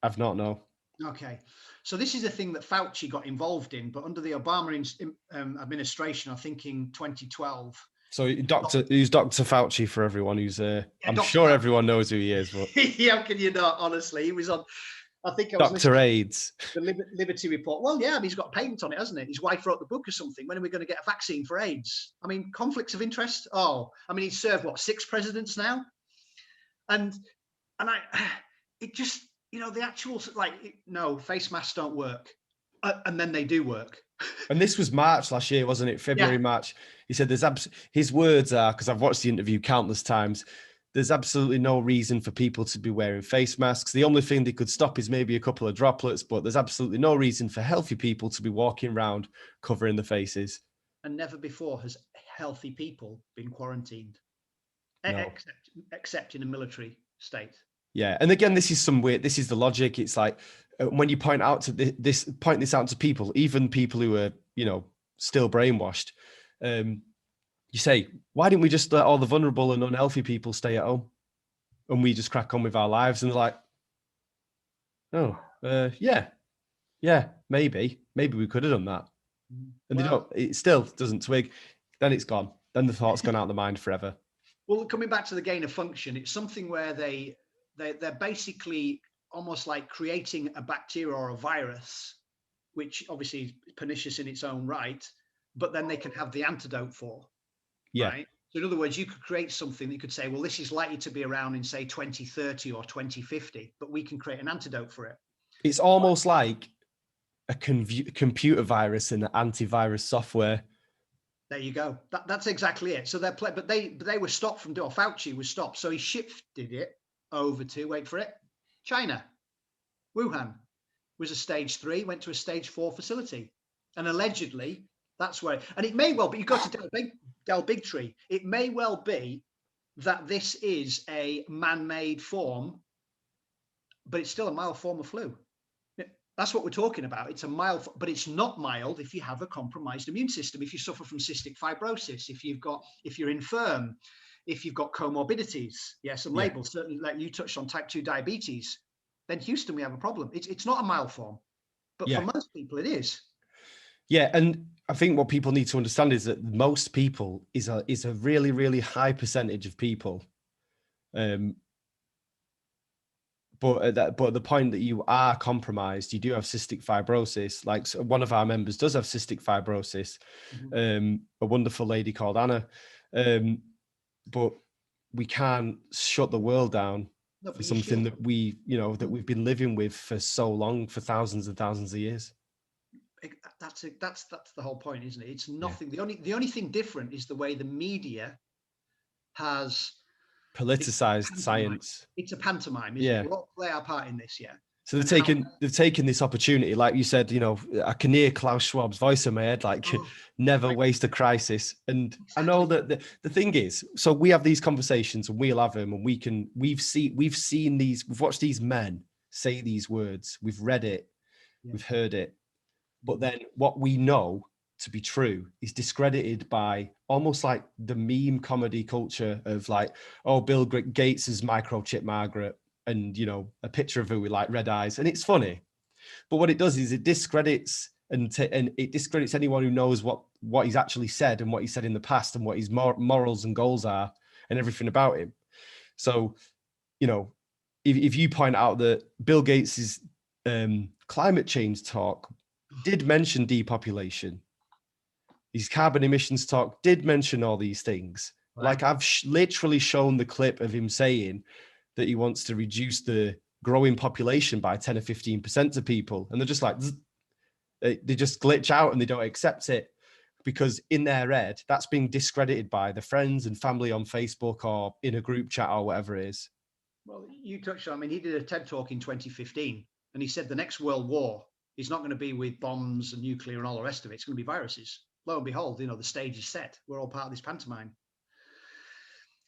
I've not, no. Okay. So this is a thing that Fauci got involved in, but under the Obama administration, I think in 2012. So who's Dr. Fauci for everyone who's I'm Dr. sure everyone knows who he is. But how can you not, honestly? He was on, I think I was Dr. AIDS. The Liberty Report. Well, yeah, he's got a patent on it, hasn't it? His wife wrote the book or something. When are we going to get a vaccine for AIDS? I mean, conflicts of interest. Oh, I mean, he's served 6 presidents now, and it just, the actual no, face masks don't work, and then they do work. And this was March last year, wasn't it? February, March. He said his words are, because I've watched the interview countless times, there's absolutely no reason for people to be wearing face masks. The only thing they could stop is maybe a couple of droplets, but there's absolutely no reason for healthy people to be walking around covering their faces. And never before has healthy people been quarantined, except in a military state. Yeah. And again, this is the logic. It's like when you point this out to people, even people who are, still brainwashed, you say, why didn't we just let all the vulnerable and unhealthy people stay at home and we just crack on with our lives? And they're like, maybe we could have done that. And it still doesn't twig. Then it's gone. Then the thought's gone out of the mind forever. Well, coming back to the gain of function, it's something where they're basically almost like creating a bacteria or a virus, which obviously is pernicious in its own right, but then they can have the antidote for. Yeah. Right? So in other words, you could create something that you could say, well, this is likely to be around in, say, 2030 or 2050, but we can create an antidote for it. It's almost like a computer virus in the antivirus software. There you go. That's exactly it. So but they were stopped from doing. Fauci was stopped, so he shifted it over to, wait for it, China. Wuhan was a stage 3, went to a stage 4 facility, and allegedly that's where. And it may well, but you've got to Del Bigtree. It may well be that this is a man-made form, but it's still a mild form of flu. That's what we're talking about. It's a mild, but it's not mild if you have a compromised immune system, if you suffer from cystic fibrosis, if you're infirm, if you've got comorbidities, some labels, certainly like you touched on type 2 diabetes, then Houston, we have a problem. It's not a mild form, but for most people it is. Yeah, and I think what people need to understand is that most people is a really, really high percentage of people. But at the point that you are compromised, you do have cystic fibrosis. Like one of our members does have cystic fibrosis, a wonderful lady called Anna. But we can't shut the world down for something that we've been living with for so long, for thousands and thousands of years. That's the whole point, isn't it? It's nothing. Yeah. The only thing different is the way the media has politicized science. It's a pantomime, isn't it? We all play our part in this, So they've taken this opportunity, like you said, I can hear Klaus Schwab's voice in my head, like never waste a crisis. And exactly. I know that the thing is, so we have these conversations and we'll have them, and we've watched these men say these words, we've read it, we've heard it, but then what we know to be true is discredited by almost like the meme comedy culture of like, oh, Bill Gates is microchip Margaret, and a picture of her with like red eyes, and it's funny. But what it does is it discredits and it discredits anyone who knows what he's actually said and what he said in the past and what his morals and goals are and everything about him. So, if you point out that Bill Gates's climate change talk did mention depopulation, his carbon emissions talk did mention all these things. Right. Like I've literally shown the clip of him saying that he wants to reduce the growing population by 10 or 15% of people. And they're just like, they just glitch out and they don't accept it because in their head, that's being discredited by the friends and family on Facebook or in a group chat or whatever it is. Well, you touched on, he did a TED talk in 2015 and he said the next world war is not going to be with bombs and nuclear and all the rest of it. It's going to be viruses. Lo and behold, the stage is set. We're all part of this pantomime.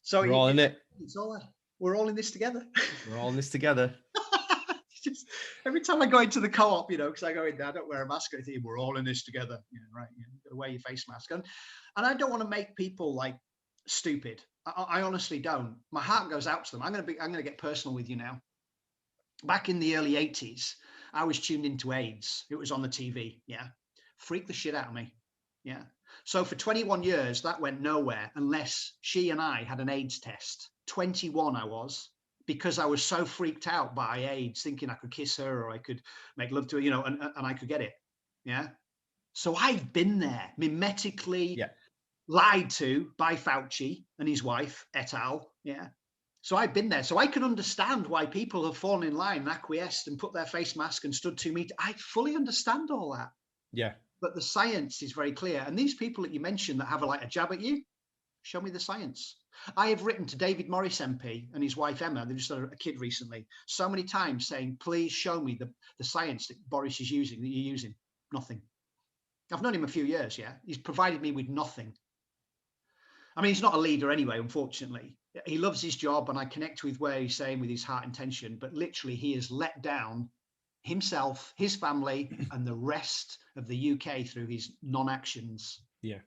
So we're all in it. It's all we're all in this together. We're all in this together. Just, every time I go into the co-op, because I go in there, I don't wear a mask. I think we're all in this together. Right? You got to wear your face mask. And I don't want to make people like stupid. I honestly don't. My heart goes out to them. I'm going to get personal with you now. Back in the early 80s, I was tuned into AIDS. It was on the TV. Yeah. Freaked the shit out of me. Yeah. So for 21 years, that went nowhere unless she and I had an AIDS test. 21 I was, because I was so freaked out by AIDS, thinking I could kiss her or I could make love to her, and I could get it. Yeah. So I've been there, mimetically lied to by Fauci and his wife, et al. Yeah. So I've been there. So I can understand why people have fallen in line and acquiesced and put their face mask and stood 2 meters. I fully understand all that. Yeah. But the science is very clear. And these people that you mentioned that have a jab at you, show me the science. I have written to David Morris MP and his wife Emma, they just had a kid recently, so many times saying, please show me the science that Boris is using, that you're using. Nothing. I've known him a few years, He's provided me with nothing. I mean, he's not a leader anyway, unfortunately. He loves his job and I connect with where he's saying with his heart intention, but literally he has let down himself, his family, and the rest of the UK through his non-actions. Yeah.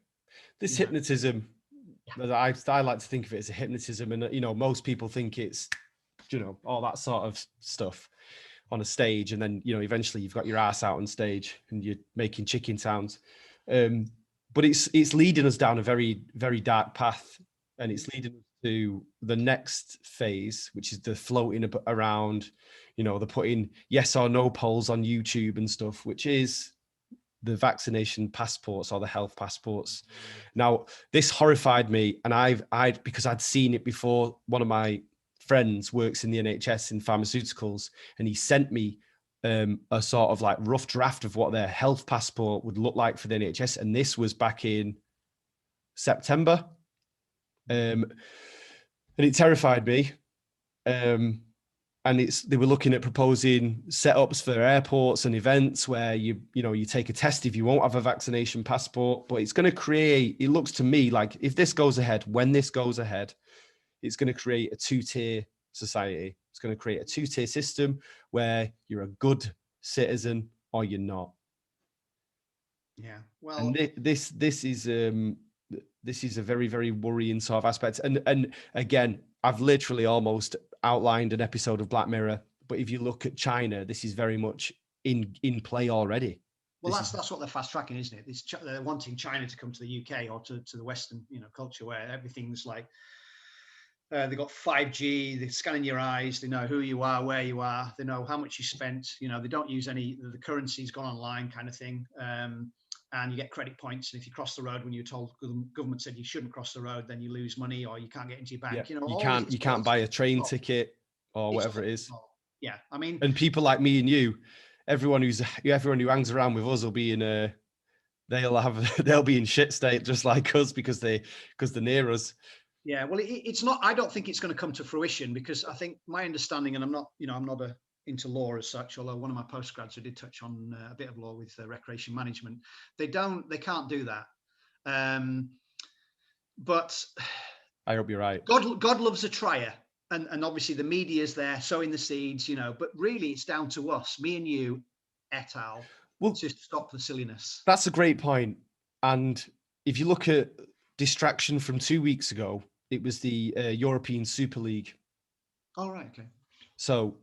This hypnotism, I like to think of it as a hypnotism, and most people think it's all that sort of stuff on a stage, and then eventually you've got your ass out on stage and you're making chicken sounds, but it's leading us down a very, very dark path, and it's leading us to the next phase, which is the floating around, the putting yes or no polls on YouTube and stuff, which is the vaccination passports or the health passports. Now, this horrified me, and because I'd seen it before. One of my friends works in the NHS in pharmaceuticals, and he sent me a sort of like rough draft of what their health passport would look like for the NHS. And this was back in September. And it terrified me. And they were looking at proposing setups for airports and events where you take a test if you won't have a vaccination passport. But it's going to create, it looks to me like if this goes ahead, when this goes ahead, it's going to create a two-tier society. It's going to create a two-tier system where you're a good citizen or you're not. Yeah. Well, And this is a very, very worrying sort of aspect. And again, I've literally almost outlined an episode of Black Mirror, but if you look at China, this is very much in play already. Well, that's what they're fast tracking, isn't it? They're wanting China to come to the UK or to the Western, culture where everything's like they've got 5G. They're scanning your eyes. They know who you are, where you are. They know how much you spent. They don't use the currency's gone online kind of thing. And you get credit points. And if you cross the road when you're told government said you shouldn't cross the road, then you lose money or you can't get into your bank. Yeah. You can't buy a train ticket or whatever it is. Yeah, I mean, and people like me and you, everyone who hangs around with us will be in they'll be in shit state just like us because they're near us. Yeah, well, it's not. I don't think it's going to come to fruition because I think my understanding, and I'm not into law as such. Although one of my postgrads who did touch on a bit of law with recreation management, they can't do that. But I hope you're right. God loves a trier, and obviously the media is there sowing the seeds, But really, it's down to us, me and you, et al. Well, to stop the silliness. That's a great point. And if you look at distraction from 2 weeks ago, it was the European Super League. Oh, right. Okay. So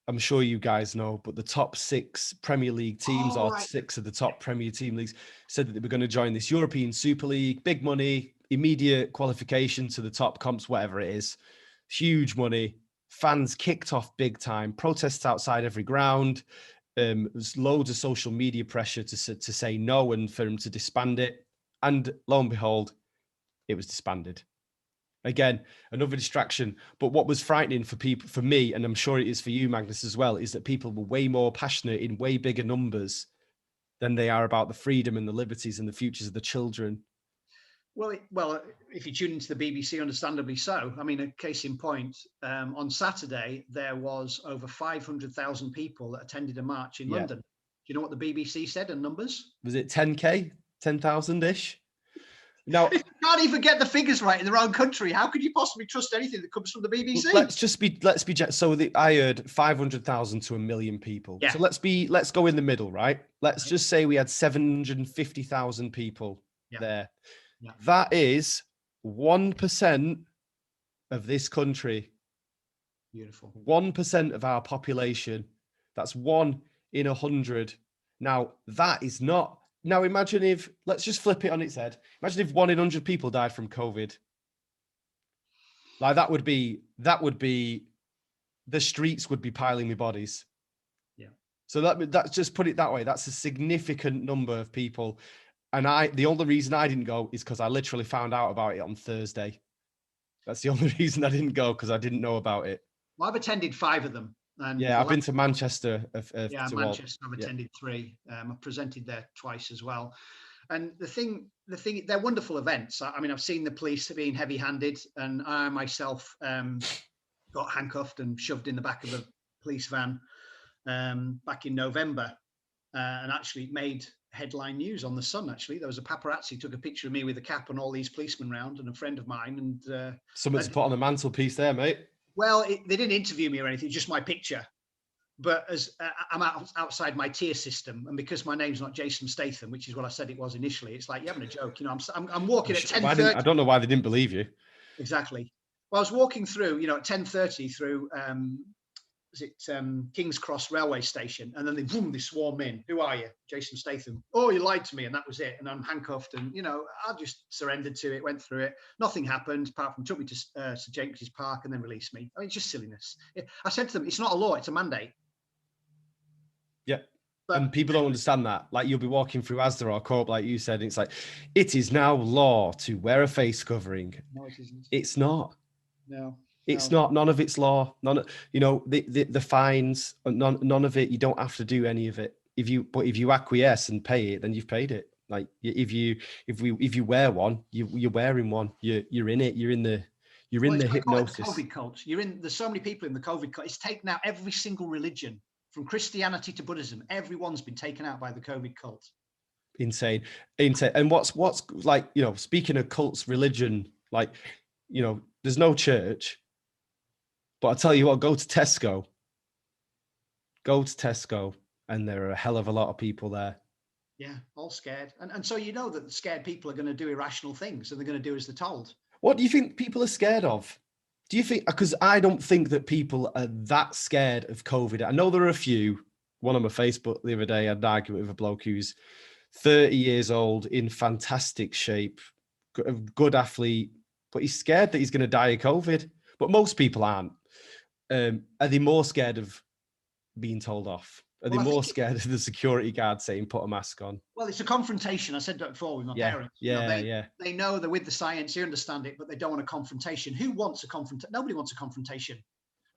I'm sure you guys know, but the top 6 Premier League teams, or 6 of the top Premier Team leagues, said that they were going to join this European Super League. Big money, immediate qualification to the top comps, whatever it is. Huge money. Fans kicked off big time. Protests outside every ground. There's loads of social media pressure to say no and for them to disband it. And lo and behold, it was disbanded. Again, another distraction. But what was frightening for people, for me, and I'm sure it is for you, Magnus, as well, is that people were way more passionate in way bigger numbers than they are about the freedom and the liberties and the futures of the children. Well, if you tune into the BBC, understandably so. I mean, a case in point, on Saturday, there was over 500,000 people that attended a march in London. Do you know what the BBC said in numbers? Was it 10K? 10,000-ish? Now, you can't even get the figures right in their own country. How could you possibly trust anything that comes from the BBC? Let's be. So I heard 500,000 to 1 million people. Yeah. So let's go in the middle, right? Let's just say we had 750,000 people there. Yeah. That is 1% of this country. Beautiful. 1% of our population. That's 1 in 100. Now that is not. Now imagine if, let's just flip it on its head. Imagine if 1 in 100 people died from COVID. Like that would be, the streets would be piling with bodies. Yeah. So that's just put it that way. That's a significant number of people. And the only reason I didn't go is because I literally found out about it on Thursday. That's the only reason I didn't go, because I didn't know about it. Well, I've attended 5 of them. And I've been to Manchester. Manchester. I've attended 3. I've presented there twice as well. And the thing, they're wonderful events. I mean, I've seen the police being heavy-handed, and I myself got handcuffed and shoved in the back of a police van back in November, and actually made headline news on the Sun. Actually, there was a paparazzi took a picture of me with a cap and all these policemen round, and a friend of mine. And someone to put on the mantelpiece there, mate. Well, they didn't interview me or anything, just my picture. But as I'm outside my tier system, and because my name's not Jason Statham, which is what I said it was initially, it's like you're having a joke. I'm walking at 10:30. I don't know why they didn't believe you. Exactly. Well, I was walking through, at 10:30 through, King's Cross railway station, and then they swarm in. Who are you? Jason Statham. Oh, you lied to me, and that was it. And I'm handcuffed, and I just surrendered to it, went through it. Nothing happened apart from took me to St James's Park and then released me. I mean, it's just silliness. I said to them, it's not a law, it's a mandate. Yeah. And people don't understand that. Like, you'll be walking through Asda or Co-op, like you said, and it's like, it is now law to wear a face covering. No, it isn't. It's not. No. It's not. None of it's law. None of, the fines. None of it. You don't have to do any of it. If you acquiesce and pay it, then you've paid it. Like if you wear one, you're wearing one. You're in it. You're in the hypnosis. The COVID cult. There's so many people in the COVID cult. It's taken out every single religion, from Christianity to Buddhism. Everyone's been taken out by the COVID cult. Insane. And what's like, speaking of cults, religion, like, there's no church. But I tell you what, go to Tesco, and there are a hell of a lot of people there. Yeah, all scared. And so you know that scared people are going to do irrational things and they're going to do as they're told. What do you think people are scared of? Do you think, because I don't think that people are that scared of COVID. I know there are a few. One on my Facebook the other day, I had an argument with a bloke who's 30 years old, in fantastic shape, a good athlete, but he's scared that he's going to die of COVID. But most people aren't. Are they more scared of being told off? Are they more scared of the security guard saying, put a mask on? Well, it's a confrontation. I said that before with my parents. They know they're with the science, they understand it, but they don't want a confrontation. Who wants a confrontation? Nobody wants a confrontation.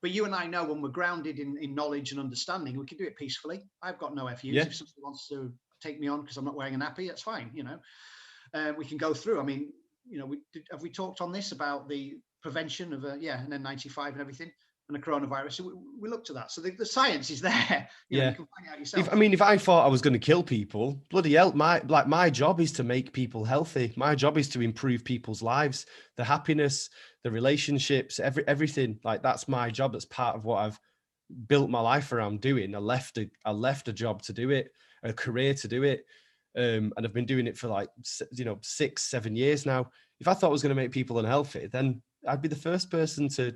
But you and I know when we're grounded in knowledge and understanding, we can do it peacefully. I've got no FUs. Yeah. If somebody wants to take me on because I'm not wearing a nappy, that's fine. We can go through. I mean, have we talked on this about the prevention of an N95 and everything? And the coronavirus. So we looked at that. So the science is there. You can find out yourself. If I thought I was going to kill people, bloody hell, my job is to make people healthy. My job is to improve people's lives, the happiness, the relationships, everything. Like, that's my job. That's part of what I've built my life around doing. I left a job to do it, a career to do it. And I've been doing it for 6-7 years now. If I thought I was going to make people unhealthy, then I'd be the first person to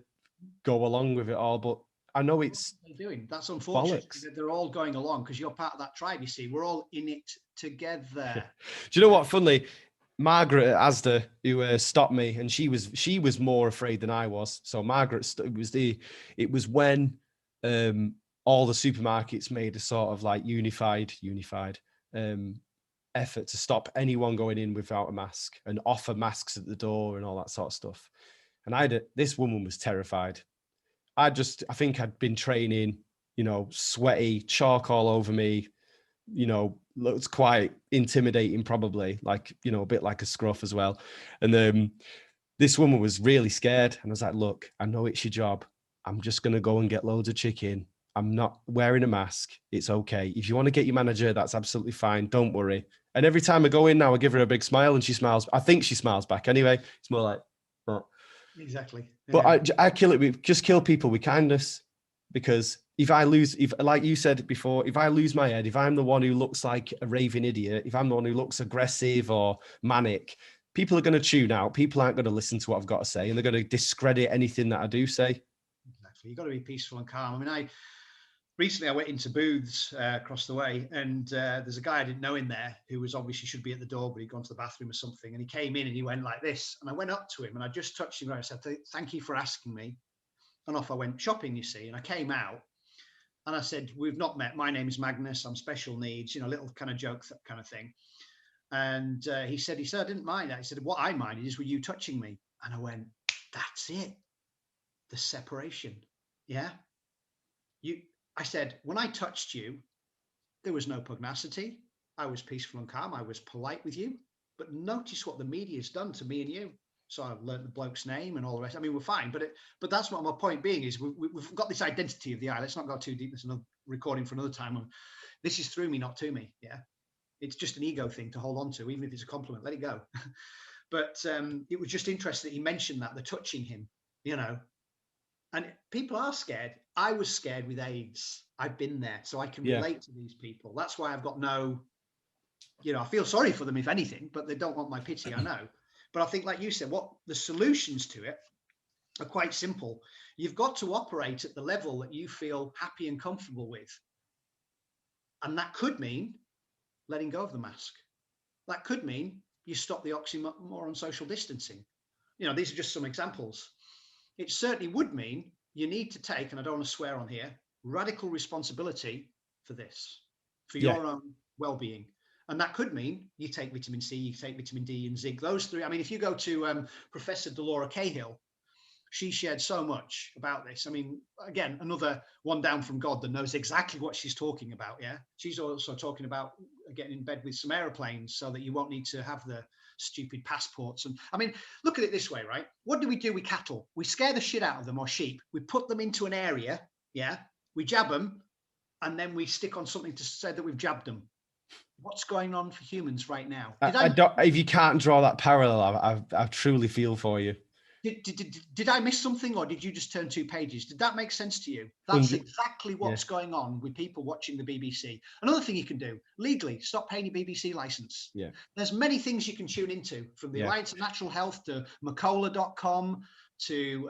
go along with it all. But I know it's doing. That's unfortunate. They're all going along because you're part of that tribe. You see, we're all in it together. Do you know what? Funnily, Margaret at Asda, who stopped me, and she was more afraid than I was. So Margaret, it was when all the supermarkets made a sort of like unified effort to stop anyone going in without a mask and offer masks at the door and all that sort of stuff. And this woman was terrified. I think I'd been training, sweaty, chalk all over me, looks quite intimidating, probably, like, a bit like a scruff as well. And this woman was really scared. And I was like, look, I know it's your job. I'm just going to go and get loads of chicken. I'm not wearing a mask. It's okay. If you want to get your manager, that's absolutely fine. Don't worry. And every time I go in now, I give her a big smile and she smiles. I think she smiles back anyway. It's more like, oh. Exactly. Yeah. But I kill it with just kill people with kindness, because if like you said before, if I lose my head, if I'm the one who looks like a raving idiot, if I'm the one who looks aggressive or manic, people are going to tune out. People aren't going to listen to what I've got to say, and they're going to discredit anything that I do say. Exactly. You've got to be peaceful and calm. I mean, recently I went into Booths across the way, and there's a guy I didn't know in there who was obviously should be at the door, but he'd gone to the bathroom or something. And he came in and he went like this. And I went up to him and I just touched him and I said, thank you for asking me. And off I went shopping, you see. And I came out and I said, we've not met. My name is Magnus. I'm special needs, little kind of joke, that kind of thing. And he said, I didn't mind that. He said, what I minded is were you touching me? And I went, that's it. The separation. Yeah. I said, when I touched you, there was no pugnacity. I was peaceful and calm. I was polite with you. But notice what the media's done to me and you. So I've learned the bloke's name and all the rest. I mean, we're fine. But that's what my point being is we've got this identity of the eye. Let's not go too deep. There's another recording for another time. This is through me, not to me. Yeah. It's just an ego thing to hold on to, even if it's a compliment. Let it go. But it was just interesting that he mentioned that, the touching him, And people are scared. I was scared with AIDS. I've been there, so I can relate to these people. That's why I've got no, I feel sorry for them, if anything, but they don't want my pity, I know. But I think, like you said, what the solutions to it are quite simple. You've got to operate at the level that you feel happy and comfortable with. And that could mean letting go of the mask. That could mean you stop the oxymoron social distancing. These are just some examples. It certainly would mean you need to take, and I don't want to swear on here, radical responsibility for this, for your own well-being. And that could mean you take vitamin C, you take vitamin D and zinc, those three. I mean, if you go to Professor Delora Cahill, she shared so much about this. I mean, again, another one down from God that knows exactly what she's talking about. Yeah. She's also talking about getting in bed with some airplanes so that you won't need to have the stupid passports. And I mean, look at it this way, right? What do we do with cattle? We scare the shit out of them, or sheep. We put them into an area. Yeah. We jab them and then we stick on something to say that we've jabbed them. What's going on for humans right now? If you can't draw that parallel, I truly feel for you. Did I miss something, or did you just turn 2 pages? Did that make sense to you? That's exactly what's going on with people watching the BBC. Another thing you can do, legally, stop paying your BBC license. Yeah. There's many things you can tune into, from the Alliance of Natural Health to Macola.com to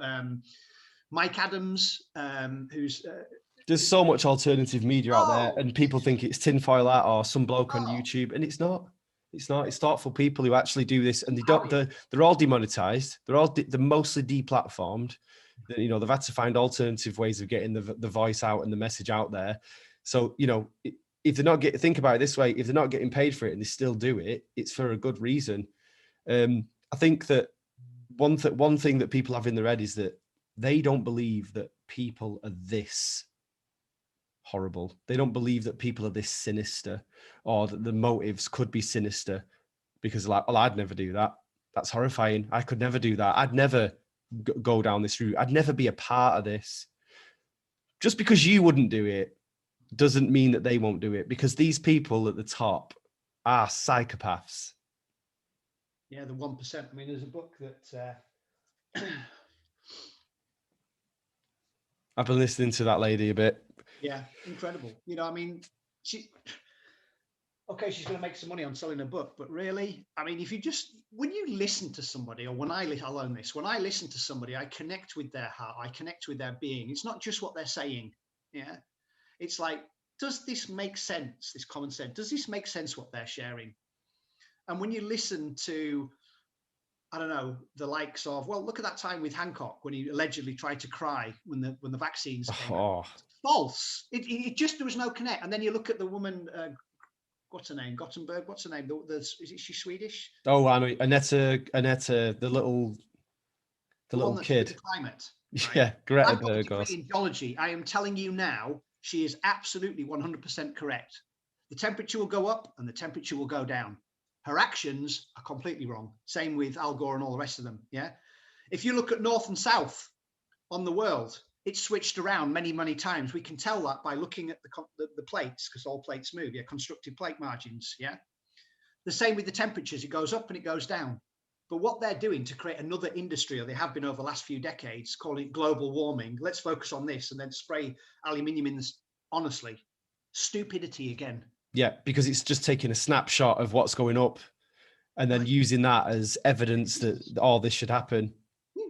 Mike Adams, who's... There's so much alternative media out there, and people think it's tinfoil hat or some bloke on YouTube, and it's not. It's not. It's thoughtful people who actually do this, and they're all demonetized. They're mostly deplatformed. You know, they've had to find alternative ways of getting the voice out and the message out there. So, you know, if they're not think about it this way, if they're not getting paid for it and they still do it, it's for a good reason. I think that one thing that people have in their head is that they don't believe that people are this horrible. They don't believe that people are this sinister, or that the motives could be sinister, because like, well, I'd never do that. That's horrifying. I could never do that. I'd never go down this route. I'd never be a part of this. Just because you wouldn't do it doesn't mean that they won't do it, because these people at the top are psychopaths. Yeah, the 1%. I mean, there's a book that I've been listening to that lady a bit. Yeah, incredible. You know, I mean, she's going to make some money on selling a book, but really, I mean, when you listen to somebody, or when I listen to somebody, I connect with their heart, I connect with their being. It's not just what they're saying. Yeah. It's like, does this make sense? This common sense, does this make sense what they're sharing? And when you listen to, I don't know, the likes of, well, look at that time with Hancock when he allegedly tried to cry when the vaccines came out. False. It just, there was no connect. And then you look at the woman, what's her name? Gothenburg. What's her name? Is she Swedish? Oh, I know. Annette, the little kid. The climate. Right? Yeah, Greta I've got a Bergos. degree in geology. I am telling you now, she is absolutely 100% correct. The temperature will go up and the temperature will go down. Her actions are completely wrong. Same with Al Gore and all the rest of them. Yeah. If you look at North and South on the world, it's switched around many, many times. We can tell that by looking at the plates, because all plates move. Yeah. Constructive plate margins. Yeah. The same with the temperatures. It goes up and it goes down. But what they're doing to create another industry, or they have been over the last few decades, calling it global warming. Let's focus on this and then spray aluminium in this. Honestly, stupidity again. Yeah, because it's just taking a snapshot of what's going up and then using that as evidence that all this should happen.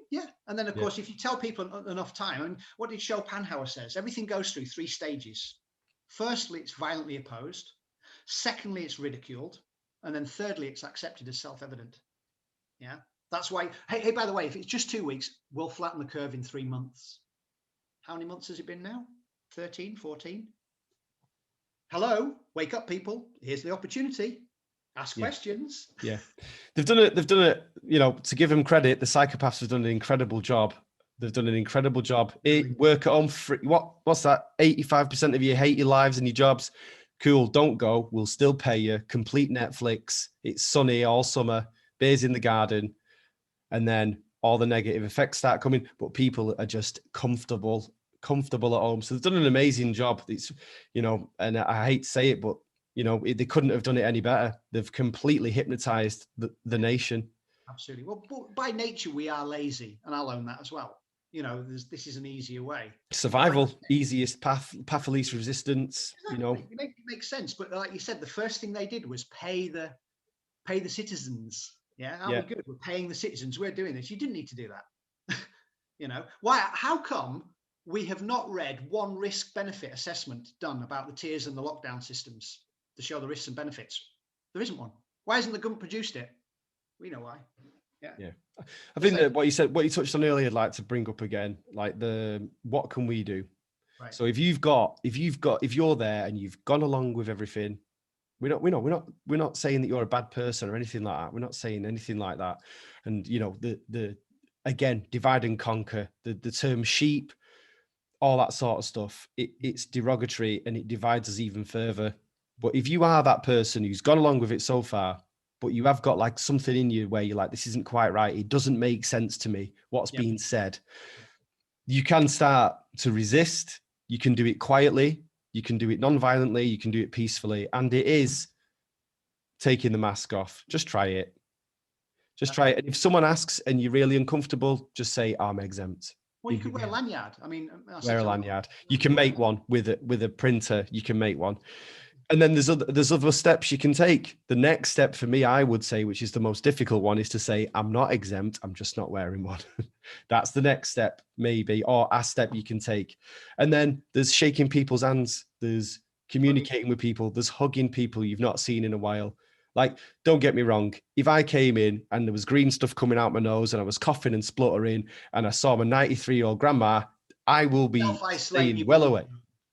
Yeah. And then, of course, if you tell people enough time, and what did Schopenhauer says, everything goes through 3 stages. Firstly, it's violently opposed. Secondly, it's ridiculed. And then thirdly, it's accepted as self-evident. Yeah. That's why, hey, by the way, if it's just 2 weeks, we'll flatten the curve in 3 months. How many months has it been now? 13, 14? Hello, wake up, people. Here's the opportunity. Ask questions. Yeah. They've done it, you know, to give them credit, the psychopaths have done an incredible job. They've done an incredible job. Work at home free. What's that? 85% of you hate your lives and your jobs. Cool, don't go. We'll still pay you. Complete Netflix. It's sunny all summer. Beers in the garden. And then all the negative effects start coming, but people are just comfortable at home. So they've done an amazing job. It's, you know, and I hate to say it, but you know, they couldn't have done it any better. They've completely hypnotized the nation. Absolutely. Well, by nature, we are lazy, and I'll own that as well. You know, this is an easier way. Survival, easiest path of least resistance. Exactly. You know, it makes sense. But like you said, the first thing they did was pay the citizens. Yeah, we good? We're paying the citizens. We're doing this. You didn't need to do that. You know, why? How come we have not read one risk-benefit assessment done about the tiers and the lockdown systems to show the risks and benefits? There isn't one. Why hasn't the government produced it? We know why. Yeah. I think that what you touched on earlier, I'd like to bring up again, like what can we do? Right. So if you're there and you've gone along with everything, we're not saying that you're a bad person or anything like that. We're not saying anything like that. And you know, the again, divide and conquer, the term sheep, all that sort of stuff, it's derogatory and it divides us even further. But if you are that person who's gone along with it so far, but you have got like something in you where you're like, this isn't quite right, it doesn't make sense to me, what's being said, you can start to resist. You can do it quietly, you can do it non-violently, you can do it peacefully, and it is taking the mask off. Just try it. Just try it. And if someone asks and you're really uncomfortable, just say, I'm exempt. Well, you could wear a lanyard. I mean, Wear a lanyard. You can make one with a printer. You can make one. And then there's other steps you can take. The next step for me, I would say, which is the most difficult one, is to say, I'm not exempt. I'm just not wearing one. That's the next step, maybe, or a step you can take. And then there's shaking people's hands. There's communicating with people. There's hugging people you've not seen in a while. Like, don't get me wrong. If I came in and there was green stuff coming out my nose and I was coughing and spluttering and I saw my 93-year-old grandma, I will be staying well away.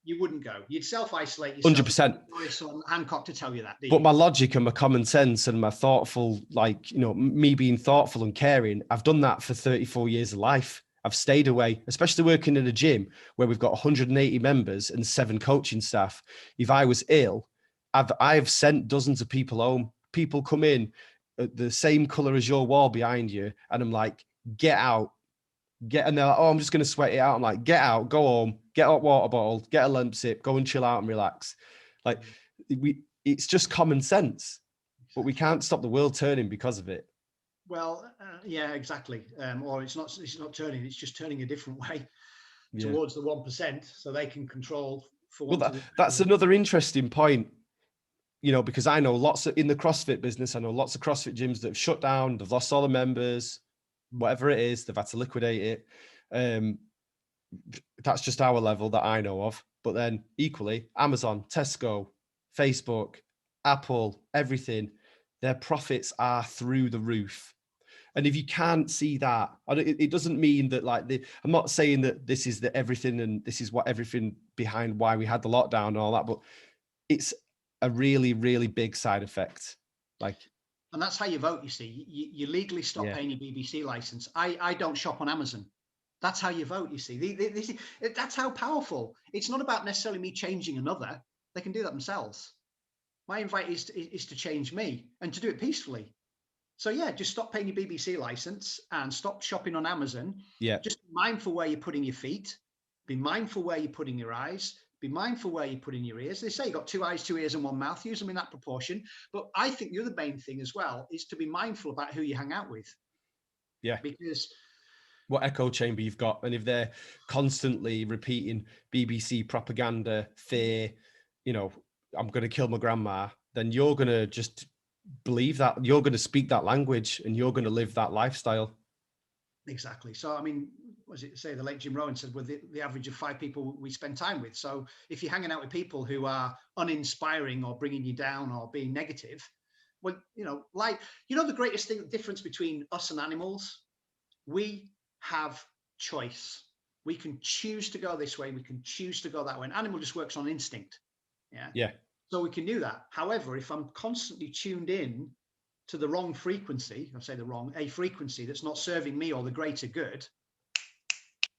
You wouldn't go. You'd self-isolate yourself. 100%. Boris on Hancock to tell you that. But my logic and my common sense and my thoughtful, like, me being thoughtful and caring, I've done that for 34 years of life. I've stayed away, especially working in a gym where we've got 180 members and 7 coaching staff. If I was ill, I've sent dozens of people home. People come in the same color as your wall behind you, and I'm like, get out. And they're like, oh, I'm just going to sweat it out. I'm like, get out, go home, get a water bottle, get a lemon sip, go and chill out and relax. Like, it's just common sense, but we can't stop the world turning because of it. Well, yeah, exactly. Or it's not turning, it's just turning a different way towards the 1%, so they can control for what. Well, that's another interesting point, because I know in the CrossFit business, I know lots of CrossFit gyms that have shut down, they've lost all the members, whatever it is, they've had to liquidate it. That's just our level that I know of. But then equally, Amazon, Tesco, Facebook, Apple, everything, their profits are through the roof. And if you can't see that, it doesn't mean that I'm not saying that this is the everything and this is what everything behind why we had the lockdown and all that, but it's a really, really big side effect. And that's how you vote, you see. You legally stop paying your BBC license. I don't shop on Amazon. That's how you vote, you see. That's how powerful. It's not about necessarily me changing another. They can do that themselves. My invite is to change me and to do it peacefully. So yeah, just stop paying your BBC license and stop shopping on Amazon. Yeah. Just be mindful where you're putting your feet. Be mindful where you're putting your eyes. Be mindful where you put in your ears. They say you've got 2 eyes, 2 ears, and 1 mouth. Use them in that proportion. But I think the other main thing as well is to be mindful about who you hang out with. Yeah. Because what echo chamber you've got, and if they're constantly repeating BBC propaganda, fear, I'm going to kill my grandma, then you're going to just believe that. You're going to speak that language and you're going to live that lifestyle. Exactly. So, I mean, what does it say? The late Jim Rohn said, with the average of 5 people we spend time with. So if you're hanging out with people who are uninspiring or bringing you down or being negative, well, the greatest difference between us and animals, we have choice. We can choose to go this way. We can choose to go that way. An animal just works on instinct. Yeah. Yeah. So we can do that. However, if I'm constantly tuned in to the wrong frequency, a frequency that's not serving me or the greater good,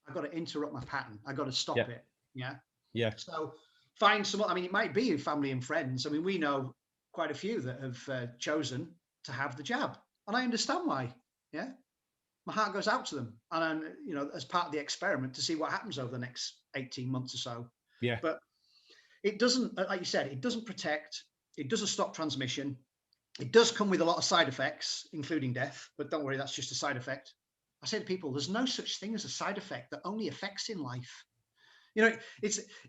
I've got to interrupt my pattern. I've got to stop it. Yeah. Yeah. So find someone, it might be your family and friends. We know quite a few that have chosen to have the jab, and I understand why. Yeah. My heart goes out to them. And, as part of the experiment to see what happens over the next 18 months or so. Yeah. But it doesn't, like you said, it doesn't protect, it doesn't stop transmission. It does come with a lot of side effects, including death, but don't worry, that's just a side effect. I say to people, there's no such thing as a side effect that only affects in life.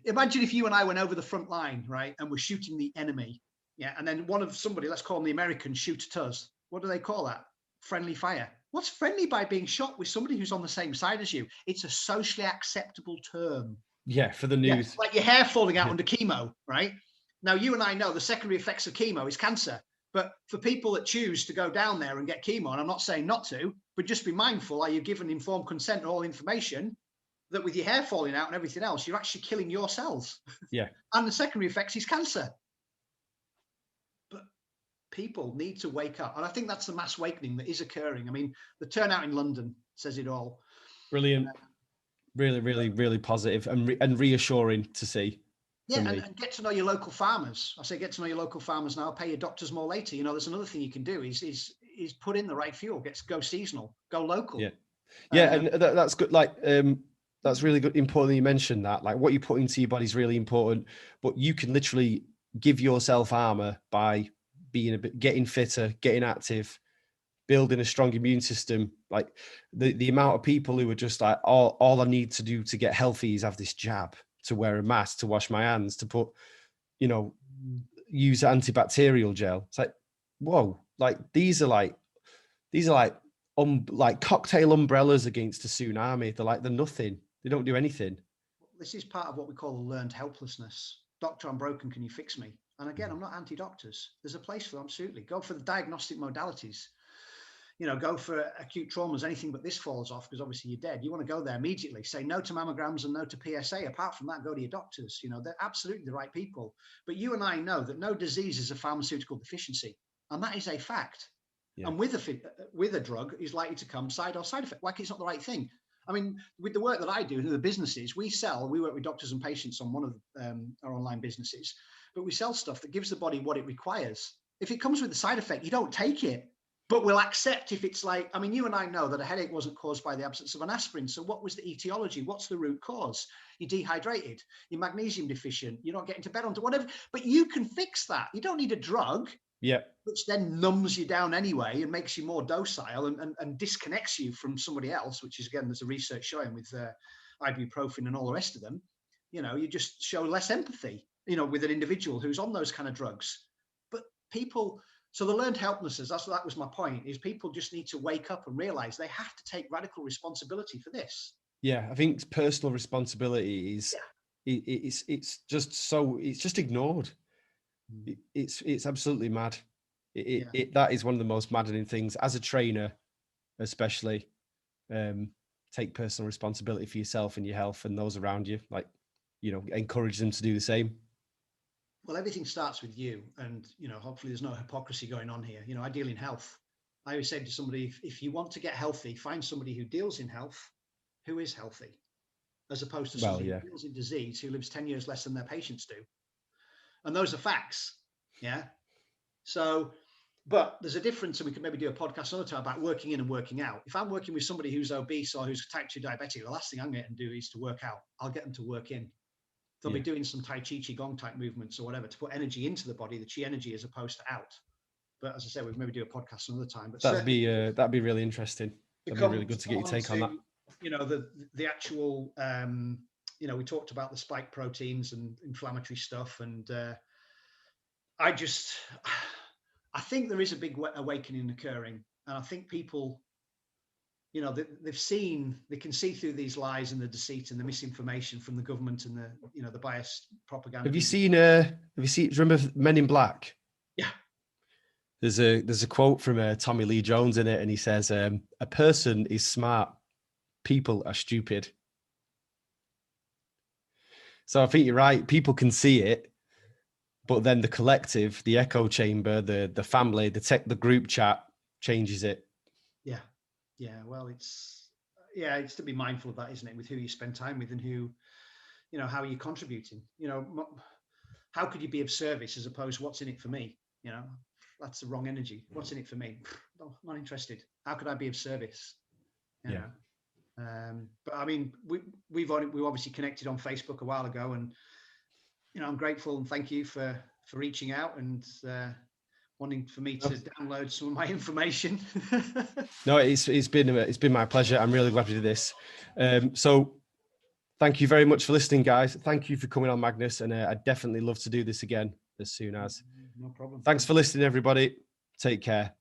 Imagine if you and I went over the front line, right, and we're shooting the enemy. Yeah. And then somebody, let's call them the Americans, shoots at us. What do they call that? Friendly fire. What's friendly by being shot with somebody who's on the same side as you? It's a socially acceptable term. Yeah, for the news. Yeah, like your hair falling out under chemo, right? Now, you and I know the secondary effects of chemo is cancer. But for people that choose to go down there and get chemo, and I'm not saying not to, but just be mindful, are you given informed consent and all information that with your hair falling out and everything else, you're actually killing your cells. Yeah. And the secondary effects is cancer. But people need to wake up. And I think that's the mass awakening that is occurring. The turnout in London says it all. Brilliant. Really, really, really positive and reassuring to see. Yeah, and get to know your local farmers. I say get to know your local farmers now. Pay your doctors more later. There's another thing you can do is put in the right fuel. Go seasonal. Go local. Yeah, yeah, and that's good. That's really good. Important you mentioned that. Like what you put into your body is really important. But you can literally give yourself armor by getting fitter, getting active, building a strong immune system. Like the amount of people who are just like, all I need to do to get healthy is have this jab, to wear a mask, to wash my hands, to put, use antibacterial gel. It's like, whoa, like these are like cocktail umbrellas against a tsunami. They're nothing. They don't do anything. This is part of what we call learned helplessness. Doctor, I'm broken. Can you fix me? And again, I'm not anti-doctors. There's a place for them, absolutely. Go for the diagnostic modalities. Go for acute traumas, anything but this falls off because obviously you're dead. You want to go there immediately. Say no to mammograms and no to PSA. Apart from that, go to your doctors. They're absolutely the right people. But you and I know that no disease is a pharmaceutical deficiency. And that is a fact. Yeah. And with a drug is likely to come side effect, like it's not the right thing. I mean, with the work that I do in the businesses, we work with doctors and patients on one of our online businesses, but we sell stuff that gives the body what it requires. If it comes with a side effect, you don't take it, but we'll accept if it's like, I mean, you and I know that a headache wasn't caused by the absence of an aspirin. So what was the etiology? What's the root cause? You're dehydrated, you're magnesium deficient, you're not getting to bed on whatever, but you can fix that. You don't need a drug. Yeah. Which then numbs you down anyway and makes you more docile and disconnects you from somebody else, which is, again, there's a research showing with ibuprofen and all the rest of them. You just show less empathy, with an individual who's on those kind of drugs. But people, so the learned helplessness, that was my point, is people just need to wake up and realize they have to take radical responsibility for this. Yeah, I think personal responsibility is, it's just ignored. It's absolutely mad. That is one of the most maddening things as a trainer, especially. Take personal responsibility for yourself and your health and those around you. Like, encourage them to do the same. Well, everything starts with you, and hopefully there's no hypocrisy going on here. I deal in health. I always say to somebody, if you want to get healthy, find somebody who deals in health, who is healthy, as opposed to somebody who deals in disease, who lives 10 years less than their patients do. And those are facts. Yeah. So, but there's a difference, and we could maybe do a podcast another time about working in and working out. If I'm working with somebody who's obese or who's type 2 diabetic, the last thing I'm going to do is to work out. I'll get them to work in. They'll be doing some Tai Chi, Qigong type movements or whatever to put energy into the body, the Qi energy, as opposed to out. But as I said, we'll maybe do a podcast another time. But that'd be really interesting. That'd be really good to get your take on that. The actual, we talked about the spike proteins and inflammatory stuff, and I think there is a big awakening occurring, and I think people, they can see through these lies and the deceit and the misinformation from the government and the biased propaganda. Have you seen? Remember Men in Black? Yeah. There's a quote from Tommy Lee Jones in it, and he says, "A person is smart, people are stupid." So I think you're right. People can see it. But then the collective, the echo chamber, the family, the group chat changes it. Yeah. Yeah. Well, it's to be mindful of that, isn't it? With who you spend time with and who, how are you contributing? How could you be of service as opposed to what's in it for me? That's the wrong energy. What's in it for me? Well, I'm not interested. How could I be of service? You know? But I mean, we've obviously connected on Facebook a while ago, and I'm grateful and thank you for reaching out and wanting for me to download some of my information. No, it's been my pleasure. I'm really glad we did this. So thank you very much for listening, guys. Thank you for coming on, Magnus, and I'd definitely love to do this again as soon as. No problem. Thanks for listening, everybody. Take care.